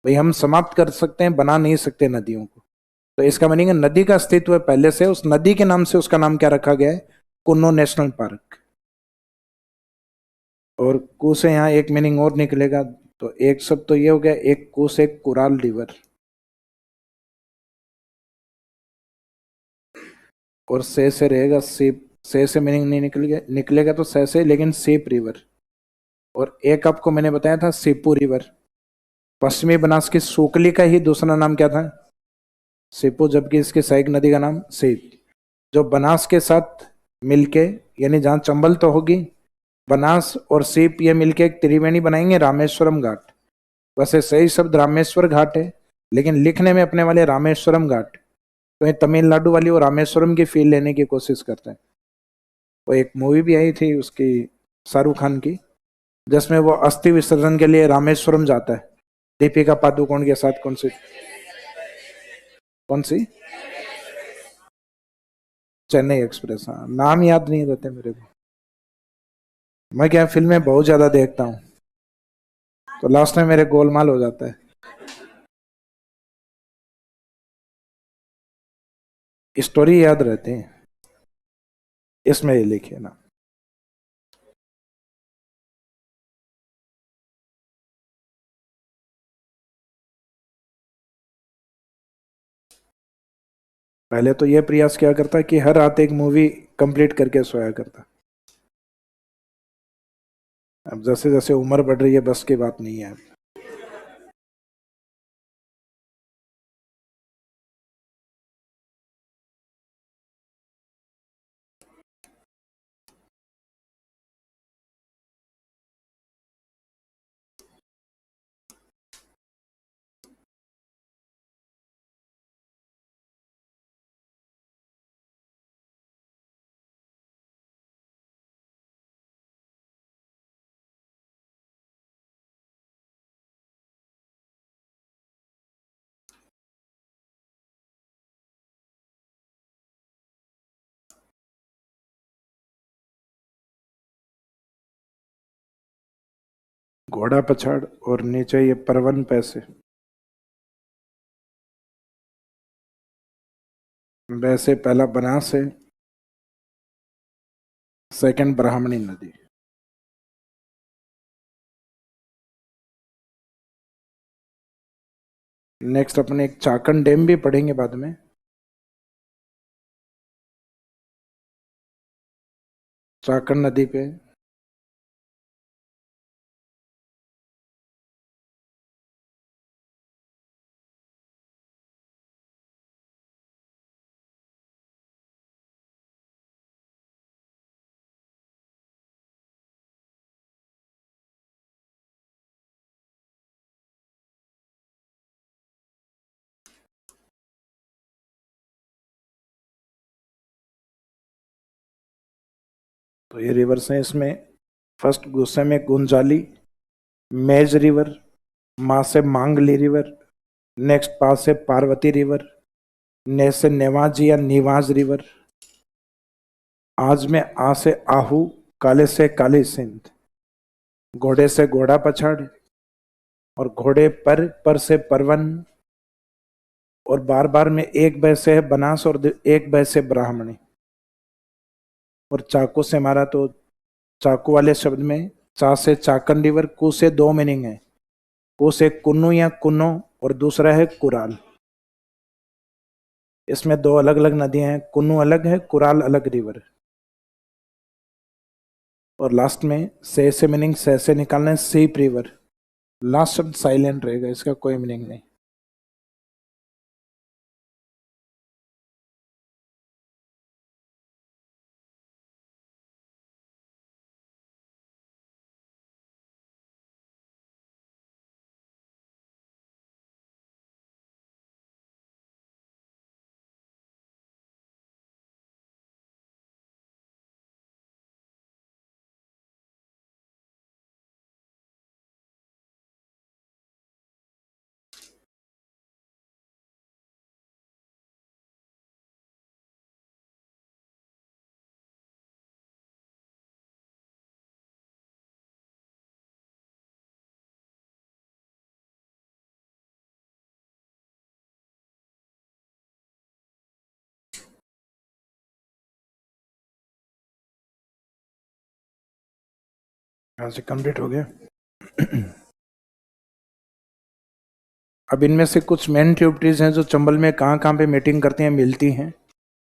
S1: भाई, हम समाप्त कर सकते हैं, बना नहीं सकते नदियों को। तो इसका मीनिंग है नदी का अस्तित्व है पहले से, उस नदी के नाम से उसका नाम क्या रखा गया है? Kunno national park. और कु से यहाँ एक मीनिंग और निकलेगा, तो एक शब्द तो ये हो गया, एक कु से कुराल रिवर। और से रहेगा सीप। से मीनिंग नहीं निकलेगा, निकलेगा तो से, लेकिन सीप रिवर। और एक आपको मैंने बताया था सीपू रिवर। पश्चिमी बनास की सूकली का ही दूसरा नाम क्या था? सीपू, जबकि इसकी सहायक नदी का नाम सीप। जो बनास के साथ मिलके, यानी जहां चंबल तो होगी, बनास और सीप ये मिलके एक त्रिवेणी बनाएंगे, रामेश्वरम घाट। वैसे सही शब्द रामेश्वर घाट है, लेकिन लिखने में अपने वाले रामेश्वरम घाट, तो ये तमिलनाडु वाली और रामेश्वरम की फील लेने की कोशिश करते हैं। वो एक मूवी भी आई थी उसकी, शाहरुख खान की, जिसमें वो अस्थि विसर्जन के लिए रामेश्वरम जाता है, दीपिका पादुकोण के साथ। कौन सी? चेन्नई एक्सप्रेस, हाँ। नाम याद नहीं रहते मेरे को, मैं क्या फिल्में बहुत ज्यादा देखता हूँ, तो लास्ट में मेरे गोलमाल हो जाता है। स्टोरी याद रहती है, इसमें ये लिखे ना। पहले तो ये प्रयास किया करता कि हर रात एक मूवी कंप्लीट करके सोया करता। अब जैसे जैसे उम्र बढ़ रही है, बस की बात नहीं है। घोड़ा पछाड़ और नीचे ये परवन पैसे। वैसे पहला बनास है, सेकंड ब्राह्मणी नदी। नेक्स्ट अपने एक चाकन डैम भी पढ़ेंगे बाद में। चाकन नदी पे तो ये रिवर्स है। इसमें फर्स्ट गुस्से में गुंजाली, मेज रिवर, माँ से मांगली रिवर, नेक्स्ट पास से पार्वती रिवर, ने से नेवाज या निवाज रिवर, आज में आ से आहू, काले से काली सिंध, घोड़े से घोड़ा पछाड़, और घोड़े पर से परवन, और बार बार में एक बै से है बनास और एक बै से ब्राह्मणी। और चाकू से मारा तो चाकू वाले शब्द में चा से चाकन रिवर, कु से दो मीनिंग है, कु से कुन्नू या कुन्नो और दूसरा है कुराल। इसमें दो अलग अलग नदियां हैं, कुन्नू अलग है, कुराल अलग रिवर। और लास्ट में से मीनिंग से निकालना है सीप रिवर। लास्ट शब्द साइलेंट रहेगा, इसका कोई मीनिंग नहीं। यहाँ से कंप्लीट हो गया। अब इनमें से कुछ मेन ट्यूबट्रीज हैं जो चंबल में कहाँ कहाँ पे मीटिंग करती हैं, मिलती हैं,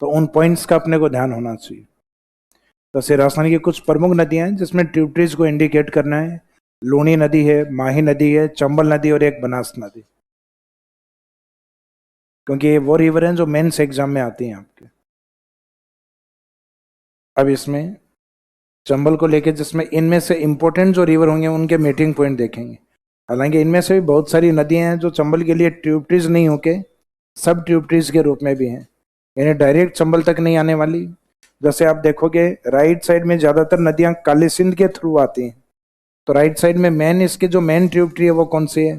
S1: तो उन पॉइंट्स का अपने को ध्यान होना चाहिए। जैसे राजस्थान की कुछ प्रमुख नदियां हैं जिसमें ट्यूबट्रीज को इंडिकेट करना है। लूणी नदी है, माही नदी है, चंबल नदी और एक बनास नदी, क्योंकि ये वो रिवर हैं जो मेंस एग्जाम में आती हैं आपके। अब इसमें चंबल को लेके जिसमें इनमें से इंपॉर्टेंट जो रिवर होंगे उनके मीटिंग पॉइंट देखेंगे। हालांकि इनमें से भी बहुत सारी नदियां हैं जो चंबल के लिए ट्यूबट्रीज नहीं होके सब ट्यूबट्रीज के रूप में भी हैं, यानी डायरेक्ट चंबल तक नहीं आने वाली। जैसे आप देखोगे राइट साइड में ज्यादातर नदियां काली सिंध के थ्रू आती हैं, तो राइट साइड में मेन इसके जो मेन ट्यूबट्री है वो कौन सी है,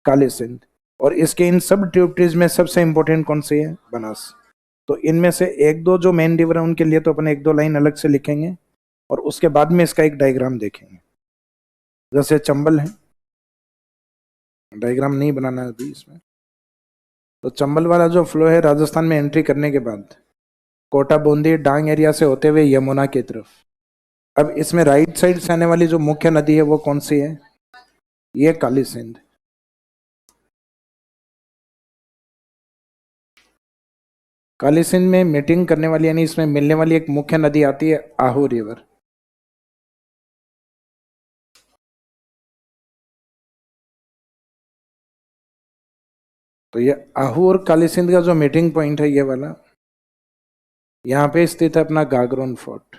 S1: काली सिंध। और इसके इन सब ट्यूबट्रीज में सबसे इंपॉर्टेंट कौन सी है, बनास। तो इनमें से एक दो जो मेन रिवर है उनके लिए तो अपने एक दो लाइन अलग से लिखेंगे और उसके बाद में इसका एक डायग्राम देखेंगे। जैसे चंबल है, डायग्राम नहीं बनाना है अभी इसमें। तो चंबल वाला जो फ्लो है राजस्थान में एंट्री करने के बाद कोटा बूंदी डांग एरिया से होते हुए यमुना की तरफ। अब इसमें राइट साइड से आने वाली जो मुख्य नदी है वो कौन सी है, ये काली सिंध। काली सिंध में मीटिंग करने वाली यानी इसमें मिलने वाली एक मुख्य नदी आती है आहू रिवर। तो ये आहू और काली सिंध का जो मीटिंग पॉइंट है ये वाला, यहाँ पे स्थित है अपना गागरोन फोर्ट।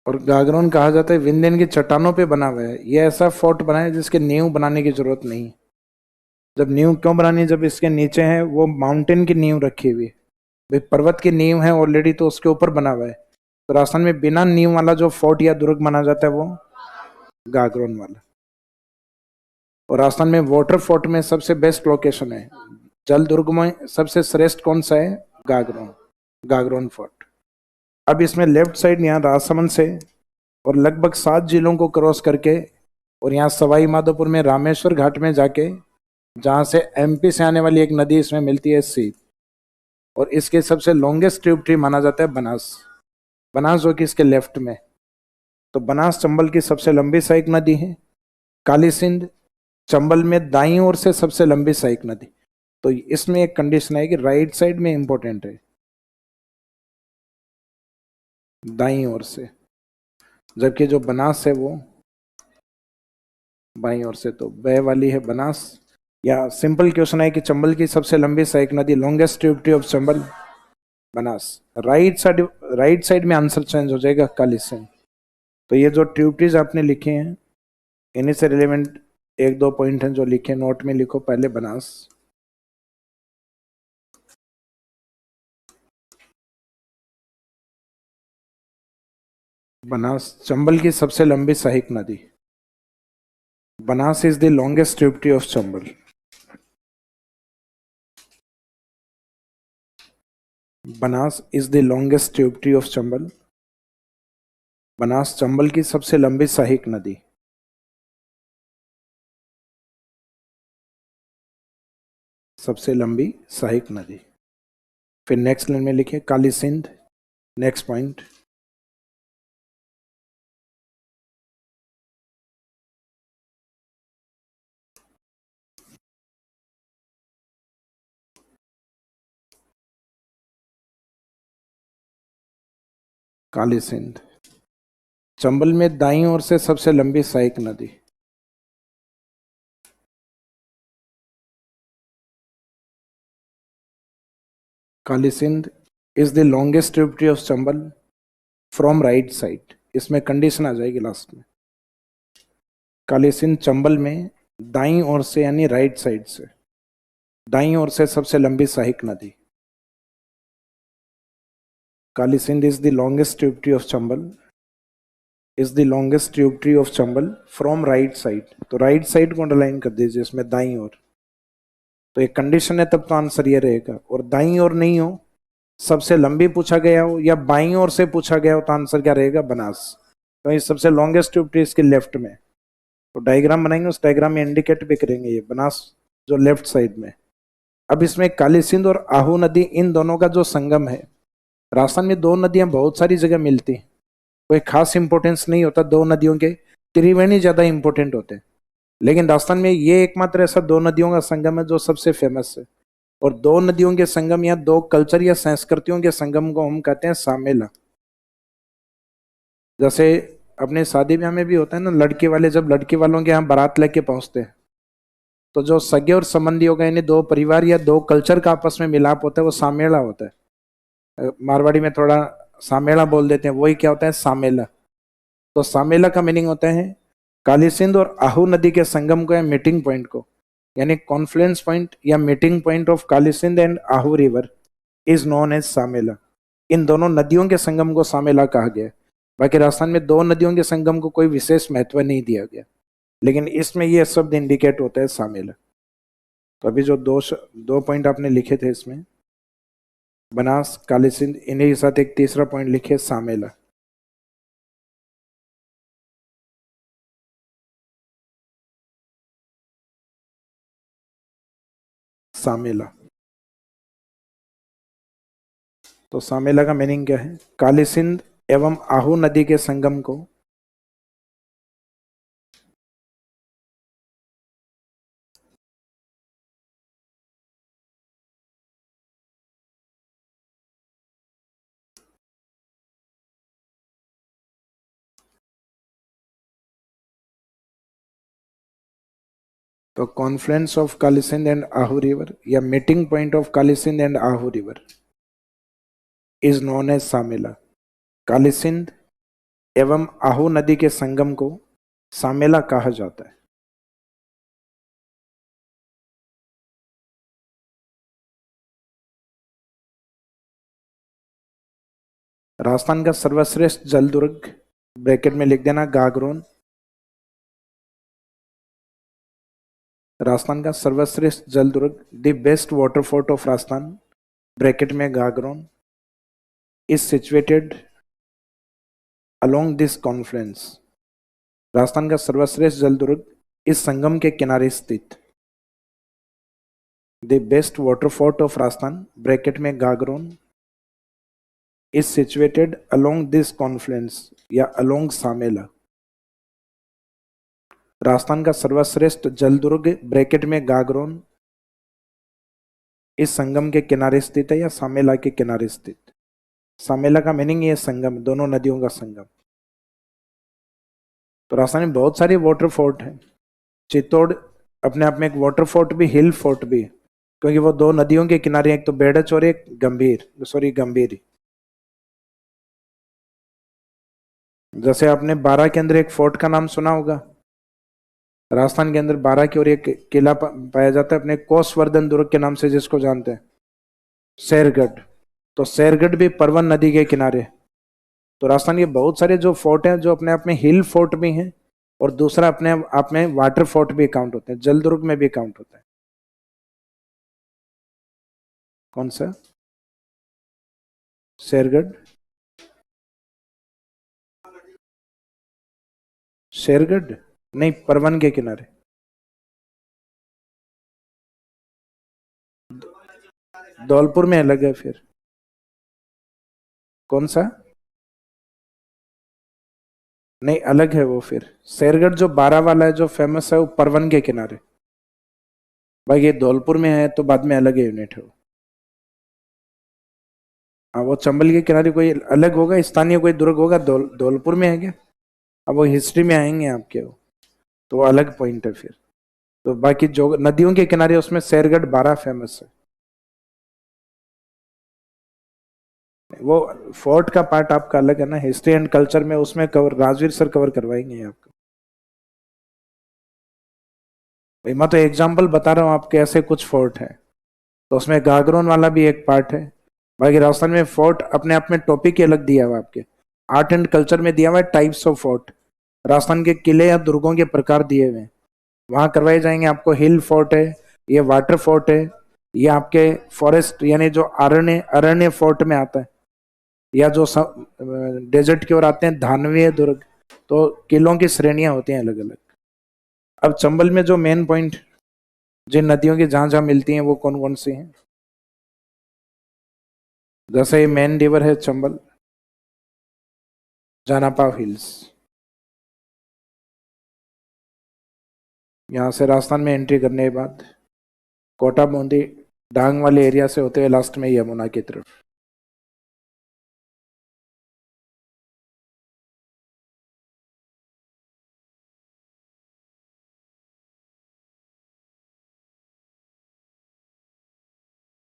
S1: और गागरोन कहा जाता है विंध्यन की चट्टानों पे बना हुआ है। ये ऐसा फोर्ट बना है जिसके नींव बनाने की जरूरत नहीं। जब नींव क्यों बनानी, जब इसके नीचे है वो माउंटेन की नींव रखी हुई है, भाई पर्वत की नींव है ऑलरेडी, तो उसके ऊपर बना हुआ है। तो राजस्थान में बिना नींव वाला जो फोर्ट या दुर्ग माना जाता है वो गागरोन वाला। और राजस्थान में वाटर फोर्ट में सबसे बेस्ट लोकेशन है, जल दुर्ग में सबसे श्रेष्ठ कौन सा है, गागरोन, गागरोन फोर्ट। अब इसमें लेफ्ट साइड यहाँ राजसमंद से और लगभग 7 जिलों को क्रॉस करके और यहाँ सवाई माधोपुर में रामेश्वर घाट में जाके, जहां से एमपी से आने वाली एक नदी इसमें मिलती है सी। और इसके सबसे लॉन्गेस्ट ट्रिब्यूटरी माना जाता है बनास। बनास जो कि इसके लेफ्ट में, तो बनास चंबल की सबसे लंबी सहायक नदी है। काली सिंध चंबल में दाईं ओर से सबसे लंबी सहायक नदी। तो इसमें एक कंडीशन है कि राइट साइड में इंपॉर्टेंट है, दाईं ओर से, जबकि जो बनास है वो बाईं ओर से। तो वह वाली है बनास। या सिंपल क्वेश्चन है कि चंबल की सबसे लंबी सहायक नदी, longest tributary of Chambal, Banas. Right side में आंसर चेंज हो जाएगा, काली सिंध। तो ये जो ट्रिब्यूटरीज आपने लिखे हैं, इन्हीं से रिलेवेंट एक दो पॉइंट हैं जो लिखे, नोट में लिखो। पहले बनास, बनास चंबल की सबसे लंबी सहायक नदी। Banas is the longest tributary of Chambal. Banas is the longest tributary of Chambal. Banas Chambal की सबसे लंबी सहायक नदी। सबसे लंबी सहायक नदी। फिर नेक्स्ट लाइन में लिखे काली सिंध। नेक्स्ट पॉइंट, काली सिंध चंबल में दाईं ओर से सबसे लंबी सहायक नदी। Kali Sindh is the longest tributary of Chambal from right side. इसमें कंडीशन आ जाएगी लास्ट में। काली सिंध चंबल में दाईं ओर से यानी राइट साइड से, दाईं ओर से सबसे लंबी सहायक नदी। Kali Sindh is the longest tributary of Chambal, is the longest tributary of Chambal from right side. तो राइट साइड को अंडरलाइन कर दीजिए, इसमें दाईं ओर। तो एक कंडीशन है, तब तो आंसर ये रहेगा। और दाईं ओर नहीं हो, सबसे लंबी पूछा गया हो या बाईं ओर से पूछा गया हो, तो आंसर क्या रहेगा, बनास। तो ये सबसे लॉन्गेस्ट ट्रिब्यूटरी इसके लेफ्ट में। तो डायग्राम बनाएंगे, उस डायग्राम में इंडिकेट भी करेंगे ये बनास जो लेफ्ट साइड में। अब इसमें काली सिंध और आहू नदी, इन दोनों का जो संगम है, राजस्थान में दो नदियां बहुत सारी जगह मिलती हैं, कोई खास इंपॉर्टेंस नहीं होता दो नदियों के, त्रिवेणी ज्यादा इंपॉर्टेंट होते हैं। लेकिन राजस्थान में ये एकमात्र ऐसा दो नदियों का संगम है जो सबसे फेमस है। और दो नदियों के संगम या दो कल्चर या संस्कृतियों के संगम को हम कहते हैं सामेला। जैसे अपने शादी ब्याह में भी होता है ना, लड़के वाले जब लड़के वालों के यहाँ बारात लेके पहुंचते हैं, तो जो सगे और संबंधियों का यानी दो परिवार या दो कल्चर का आपस में मिलाप होता है, वो सामेला होता है। मारवाड़ी में थोड़ा सामेला बोल देते हैं, वही क्या होता है, सामेला। तो सामेला का मीनिंग होता है काली सिंध और आहू नदी के संगम को या मीटिंग पॉइंट को, यानी कॉन्फ्लुएंस पॉइंट या meeting point of Kali Sindh and Aahu river is known as Samela. इन दोनों नदियों के संगम को सामेला कहा गया। बाकी राजस्थान में दो नदियों के संगम को कोई विशेष महत्व नहीं दिया गया, लेकिन इसमें यह शब्द इंडिकेट होता है सामेला। तो अभी जो दो पॉइंट आपने लिखे थे इसमें, बनास, काली सिंध, इन्हीं के साथ एक तीसरा पॉइंट लिखे, सामेला। सामेला। तो सामेला का मीनिंग क्या है, काली सिंध एवं आहू नदी के संगम को तो confluence of Kali Sindh and Aahu river या meeting point of Kali Sindh and Aahu river is known as Samela. Kali Sindh एवं आहू नदी के संगम को सामेला कहा जाता है। राजस्थान का सर्वश्रेष्ठ जल दुर्ग, ब्रैकेट में लिख देना गागरोन। राजस्थान का सर्वश्रेष्ठ जल दुर्ग, the best water fort of Rajasthan, bracket में Gagron, is situated along this confluence, Rajasthan का सर्वश्रेष्ठ जल दुर्ग इस संगम के किनारे स्थित। The best water fort of Rajasthan bracket में Gagron is situated along this confluence या अलोंग सामेला। राजस्थान का सर्वश्रेष्ठ जल दुर्ग ब्रैकेट में गागरोन इस संगम के किनारे स्थित है या सामेला के किनारे स्थित। सामेला का मीनिंग ये संगम, दोनों नदियों का संगम। तो राजस्थान में बहुत सारे वाटर फोर्ट हैं। चित्तौड़ अपने आप में एक वाटर फोर्ट भी, हिल फोर्ट भी, क्योंकि वो दो नदियों के किनारे, एक तो बेड़च और एक गंभीर। जैसे आपने बारह के अंदर एक फोर्ट का नाम सुना होगा, राजस्थान के अंदर बारह की ओर एक किला पाया जाता है अपने कोसवर्धन दुर्ग के नाम से, जिसको जानते हैं, शेरगढ़। तो शेरगढ़ भी परवन नदी के किनारे। तो राजस्थान के बहुत सारे जो फोर्ट हैं जो अपने आप में हिल फोर्ट भी हैं, और दूसरा अपने आप में वाटर फोर्ट भी काउंट होते हैं, जल दुर्ग में भी काउंट होता है। कौन सा? शेरगढ़। शेरगढ़ नहीं, परवन के किनारे। धौलपुर में अलग है फिर। कौन सा? नहीं, अलग है वो फिर। शेरगढ़ जो बारह वाला है जो फेमस है, वो परवन के किनारे। भाई ये धौलपुर में है तो बाद में अलग यूनिट है वो। हाँ, वो चंबल के किनारे कोई अलग होगा, स्थानीय कोई दुर्ग होगा, धौलपुर में है क्या? अब वो हिस्ट्री में आएंगे आपके वो, तो वो अलग पॉइंट है फिर। तो बाकी जो नदियों के किनारे उसमें शेरगढ़ बारह फेमस है। वो फोर्ट का पार्ट आपका अलग है ना, हिस्ट्री एंड कल्चर में, उसमें कवर राजवीर सर कवर करवाएंगे आपको। भाई मैं तो एग्जाम्पल बता रहा हूँ आपके, ऐसे कुछ फोर्ट है, तो उसमें गागरोन वाला भी एक पार्ट है। बाकी राजस्थान में फोर्ट अपने आप में टॉपिक ही अलग दिया हुआ है आपके। आर्ट एंड कल्चर में दिया हुआ है टाइप्स ऑफ फोर्ट, राजस्थान के किले या दुर्गों के प्रकार दिए हुए हैं, वहां करवाए जाएंगे आपको। हिल फोर्ट है, ये वाटर फोर्ट है, ये आपके फॉरेस्ट यानी जो अरण्य अरण्य फोर्ट में आता है, या जो डेजर्ट की ओर आते हैं धानवीय दुर्ग। तो किलों की श्रेणियां होती हैं अलग अलग। अब चंबल में जो मेन पॉइंट, जिन नदियों की जहां जहां मिलती हैं, वो कौन कौन सी हैं? जैसे मेन रिवर है चंबल, जानापाव हिल्स। यहाँ से राजस्थान में एंट्री करने के बाद कोटा बूंदी डांग वाले एरिया से होते हुए लास्ट में यमुना की तरफ।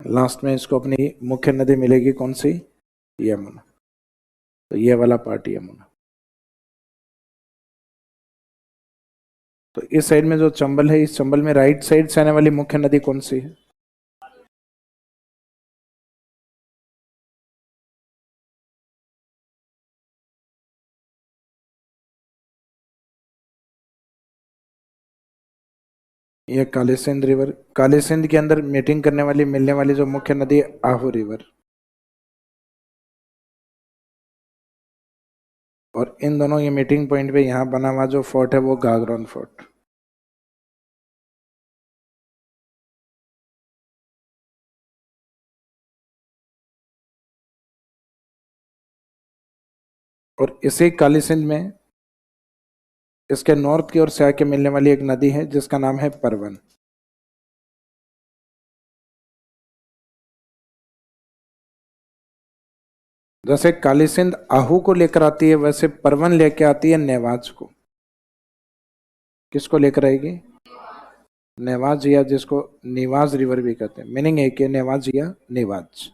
S1: लास्ट में इसको अपनी मुख्य नदी मिलेगी, कौन सी? यमुना। तो ये वाला पार्ट यमुना। तो इस साइड में जो चंबल है, इस चंबल में राइट साइड से आने वाली मुख्य नदी कौन सी है? ये काली सिंध रिवर। काली सिंध के अंदर मीटिंग करने वाली, मिलने वाली जो मुख्य नदी है, आहू रिवर। और इन दोनों ये मीटिंग पॉइंट पे यहाँ बना हुआ जो फोर्ट है वो गागरोन फोर्ट। और इसी काली सिंध में इसके नॉर्थ की ओर से आके मिलने वाली एक नदी है जिसका नाम है परवन। जैसे काली सिंध आहू को लेकर आती है, वैसे परवन लेके आती है नेवाज को। किसको लेकर आएगी? नेवाज, या जिसको निवाज रिवर भी कहते हैं, मीनिंग एक है, नेवाज या निवाज।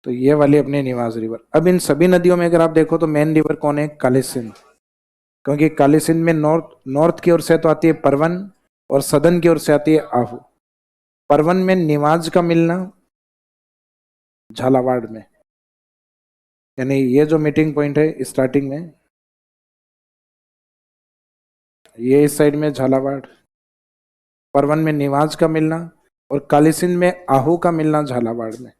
S1: तो ये वाली अपनी निवाज रिवर। अब इन सभी नदियों में अगर आप देखो तो मेन रिवर कौन है? काली सिंध। क्योंकि काली सिंध में नॉर्थ की ओर से तो आती है परवन, और सदन की ओर से आती है आहू। परवन में निवाज का मिलना झालावाड़ में, यानी ये जो मीटिंग पॉइंट है स्टार्टिंग में, ये इस साइड में झालावाड़। परवन में निवाज का मिलना और काली सिंध में आहू का मिलना झालावाड़ में।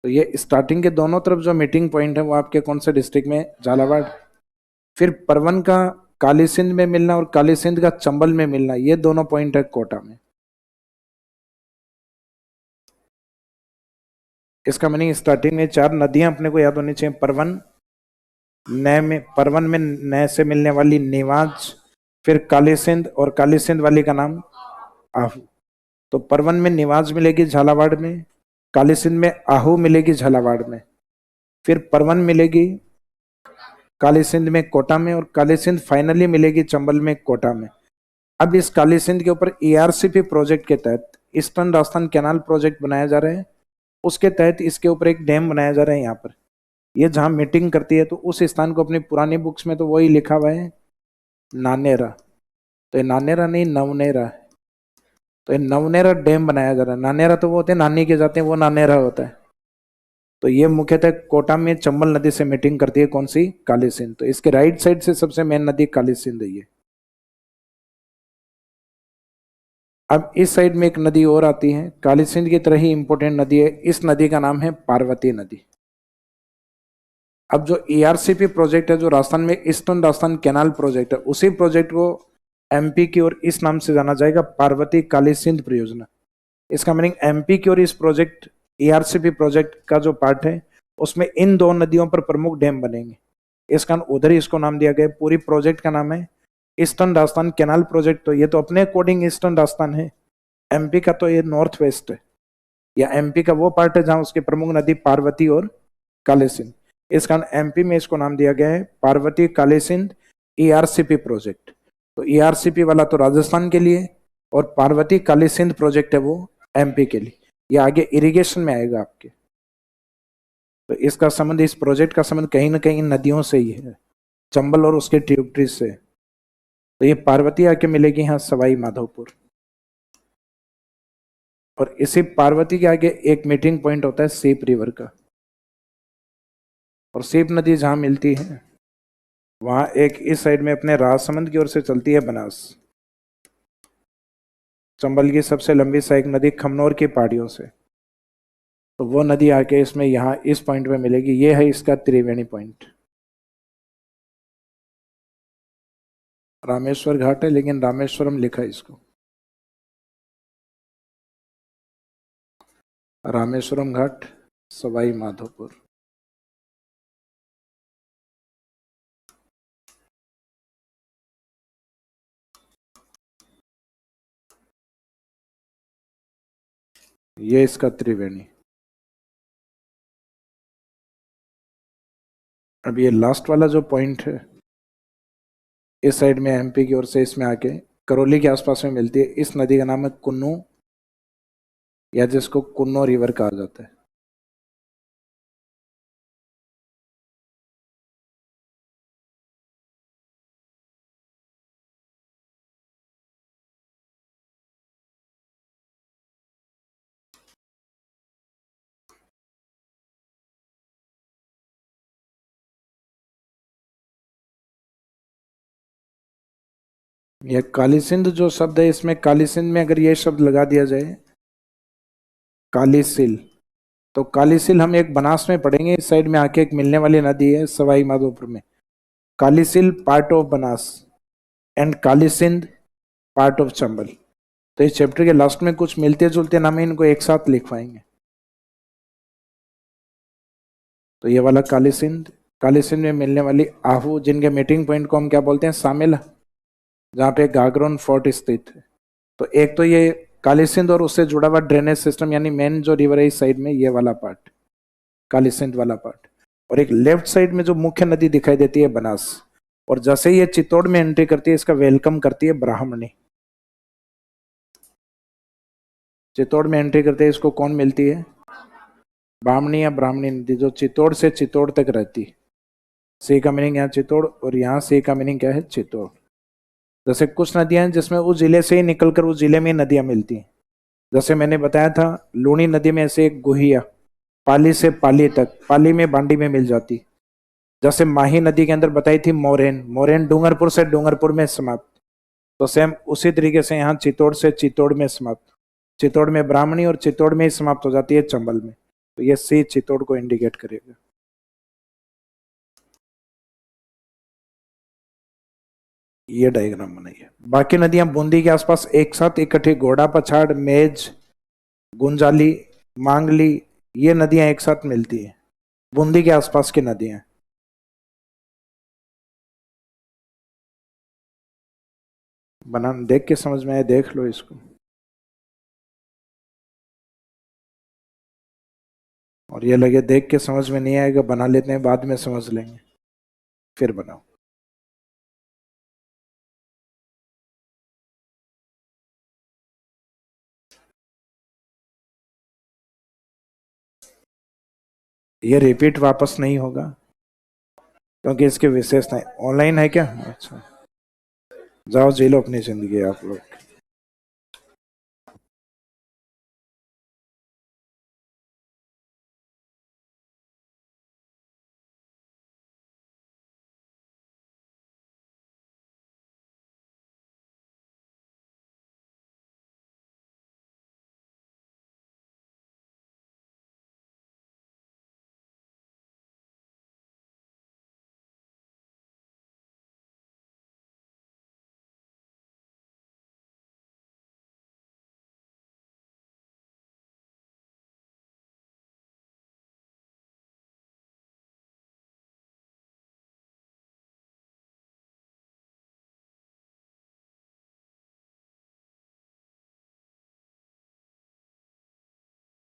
S1: तो ये स्टार्टिंग के दोनों तरफ जो मीटिंग पॉइंट है वो आपके कौन से डिस्ट्रिक्ट में, झालावाड़। फिर परवन का काली सिंध में मिलना और काली सिंध का चंबल में मिलना, ये दोनों पॉइंट है कोटा में। इसका मीनिंग स्टार्टिंग में 4 नदियां अपने को याद होनी चाहिए। परवन में नए से मिलने वाली नेवाज, फिर काली सिंध, और काली सिंध वाली का नाम आहू। तो परवन में निवाज मिलेगी झालावाड़ में, काली सिंध में आहू मिलेगी झालावाड़ में, फिर परवन मिलेगी काली सिंध में कोटा में, और काली सिंध फाइनली मिलेगी चंबल में कोटा में। अब इस काली सिंध के ऊपर ईआरसीपी प्रोजेक्ट के तहत ईस्टर्न राजस्थान कैनाल प्रोजेक्ट बनाया जा रहा है। उसके तहत इसके ऊपर एक डैम बनाया जा रहा है। यहाँ पर ये जहां मीटिंग करती है तो उस स्थान को अपनी पुरानी बुक्स में तो वही लिखा हुआ है नानेरा। तो ये नानेरा नहीं नवनेरा है। तो ये नवनेरा डैम बनाया जा रहा है। नानेरा तो वो होते हैं नानी के जाते हैं, वो नानेरा होता है। तो ये मुख्यतः कोटा में चंबल नदी से मीटिंग करती है। कौन सी? काली सिंध। तो इसके राइट साइड से सबसे मेन नदी काली सिंध है ये। अब इस साइड में एक नदी और आती है, काली सिंध की तरह ही इंपॉर्टेंट नदी है। इस नदी का नाम है पार्वती नदी। अब जो ईआरसीपी प्रोजेक्ट है, जो राजस्थान में ईस्टर्न राजस्थान कैनाल प्रोजेक्ट है, उसी प्रोजेक्ट को एमपी की ओर इस नाम से जाना जाएगा, पार्वती काली सिंध परियोजना। इसका मीनिंग एमपी की ओर इस प्रोजेक्ट ईआरसीपी प्रोजेक्ट का जो पार्ट है उसमें इन 2 नदियों पर प्रमुख डैम बनेंगे। इस कारण उधर ही इसको नाम दिया गया। पूरी प्रोजेक्ट का नाम है ईस्टर्न राजस्थान कैनाल प्रोजेक्ट। तो ये तो अपने अकॉर्डिंग ईस्टर्न राजस्थान है, एमपी का तो ये नॉर्थ वेस्ट है, या एमपी का वो पार्ट है जहां उसकी प्रमुख नदी पार्वती और काली सिंध। इस कारण एमपी में इसको नाम दिया गया है पार्वती काली सिंध ईआरसीपी प्रोजेक्ट। तो ईआरसीपी वाला तो राजस्थान के लिए, और पार्वती काली सिंध प्रोजेक्ट है वो एमपी के लिए। ये आगे इरिगेशन में आएगा आपके। तो इसका संबंध, इस प्रोजेक्ट का संबंध कहीं ना कहीं नदियों से ही है, चंबल और उसके ट्रिब्यूटरीज से। तो ये पार्वती आके मिलेगी यहाँ सवाई माधोपुर। और इसी पार्वती के आगे एक मीटिंग पॉइंट होता है सीप रिवर का। और सीप नदी जहां मिलती है वहां एक इस साइड में अपने राजसमंद की ओर से चलती है बनास। चंबल की सबसे लंबी सहायक नदी खमनोर की पहाड़ियों से। तो वो नदी आके इसमें यहाँ इस पॉइंट पे मिलेगी। ये है इसका त्रिवेणी पॉइंट। रामेश्वर घाट है लेकिन रामेश्वरम लिखा है इसको। रामेश्वरम घाट सवाई माधोपुर। ये इसका त्रिवेणी। अब ये लास्ट वाला जो पॉइंट है इस साइड में एमपी की ओर से, इसमें आके करौली के आसपास में मिलती है। इस नदी का नाम है कुन्नू, या जिसको कुन्नो रिवर कहा जाता है। यह काली सिंध जो शब्द है, इसमें काली सिंध में अगर ये शब्द लगा दिया जाए काली सिल, तो काली सिल हम एक बनास में पढ़ेंगे। इस साइड में आके एक मिलने वाली नदी है सवाई माधोपुर में। Kali Sil part of Banas and Kali Sindh part of Chambal. तो इस चैप्टर के लास्ट में कुछ मिलते जुलते नाम है, इनको एक साथ लिखवाएंगे। तो ये वाला काली सिंध में मिलने वाली आहू, जिनके मीटिंग पॉइंट को हम क्या बोलते हैं? सामेला, जहाँ पे गागरोन फोर्ट स्थित है। तो एक तो ये काली सिंध और उससे जुड़ा हुआ ड्रेनेज सिस्टम, यानी मेन जो रिवर है इस साइड में, ये वाला पार्ट काली सिंध वाला पार्ट। और एक लेफ्ट साइड में जो मुख्य नदी दिखाई देती है बनास। और जैसे ये चित्तौड़ में एंट्री करती है, इसका वेलकम करती है ब्राह्मणी। चित्तौड़ में एंट्री करते हैं, इसको कौन मिलती है? ब्राह्मणी या ब्राह्मणी नदी, जो चित्तौड़ से चित्तौड़ तक रहती है। सी का मीनिंग यहाँ चित्तौड़, और यहाँ सी का मीनिंग क्या है? चित्तौड़। जैसे कुछ नदियां हैं जिसमें उस जिले से ही निकलकर उस जिले में नदियां मिलती हैं। जैसे मैंने बताया था लूणी नदी में ऐसे एक गुहिया, पाली से पाली तक, पाली में बांडी में मिल जाती। जैसे माही नदी के अंदर बताई थी मोरेन डूंगरपुर से डूंगरपुर में समाप्त। तो सेम उसी तरीके से यहाँ चित्तौड़ से चित्तौड़ में समाप्त। चित्तौड़ में ब्राह्मणी और चित्तौड़ में ही समाप्त हो जाती है चंबल में। तो ये सी चित्तौड़ को इंडिकेट करेगा। ये डायग्राम बनाइए। बाकी नदियां बूंदी के आसपास एक साथ इकट्ठी, घोड़ा पछाड़, मेज, गुंजाली, मांगली, ये नदियां एक साथ मिलती है, बूंदी के आसपास की नदियां। बना देख के समझ में आए, देख लो इसको। और ये लगे देख के समझ में नहीं आएगा, बना लेते हैं, बाद में समझ लेंगे, फिर बनाओ। ये रिपीट वापस नहीं होगा क्योंकि इसकी विशेषताएं। ऑनलाइन है क्या? अच्छा, जाओ जी लो अपनी जिंदगी आप लोग।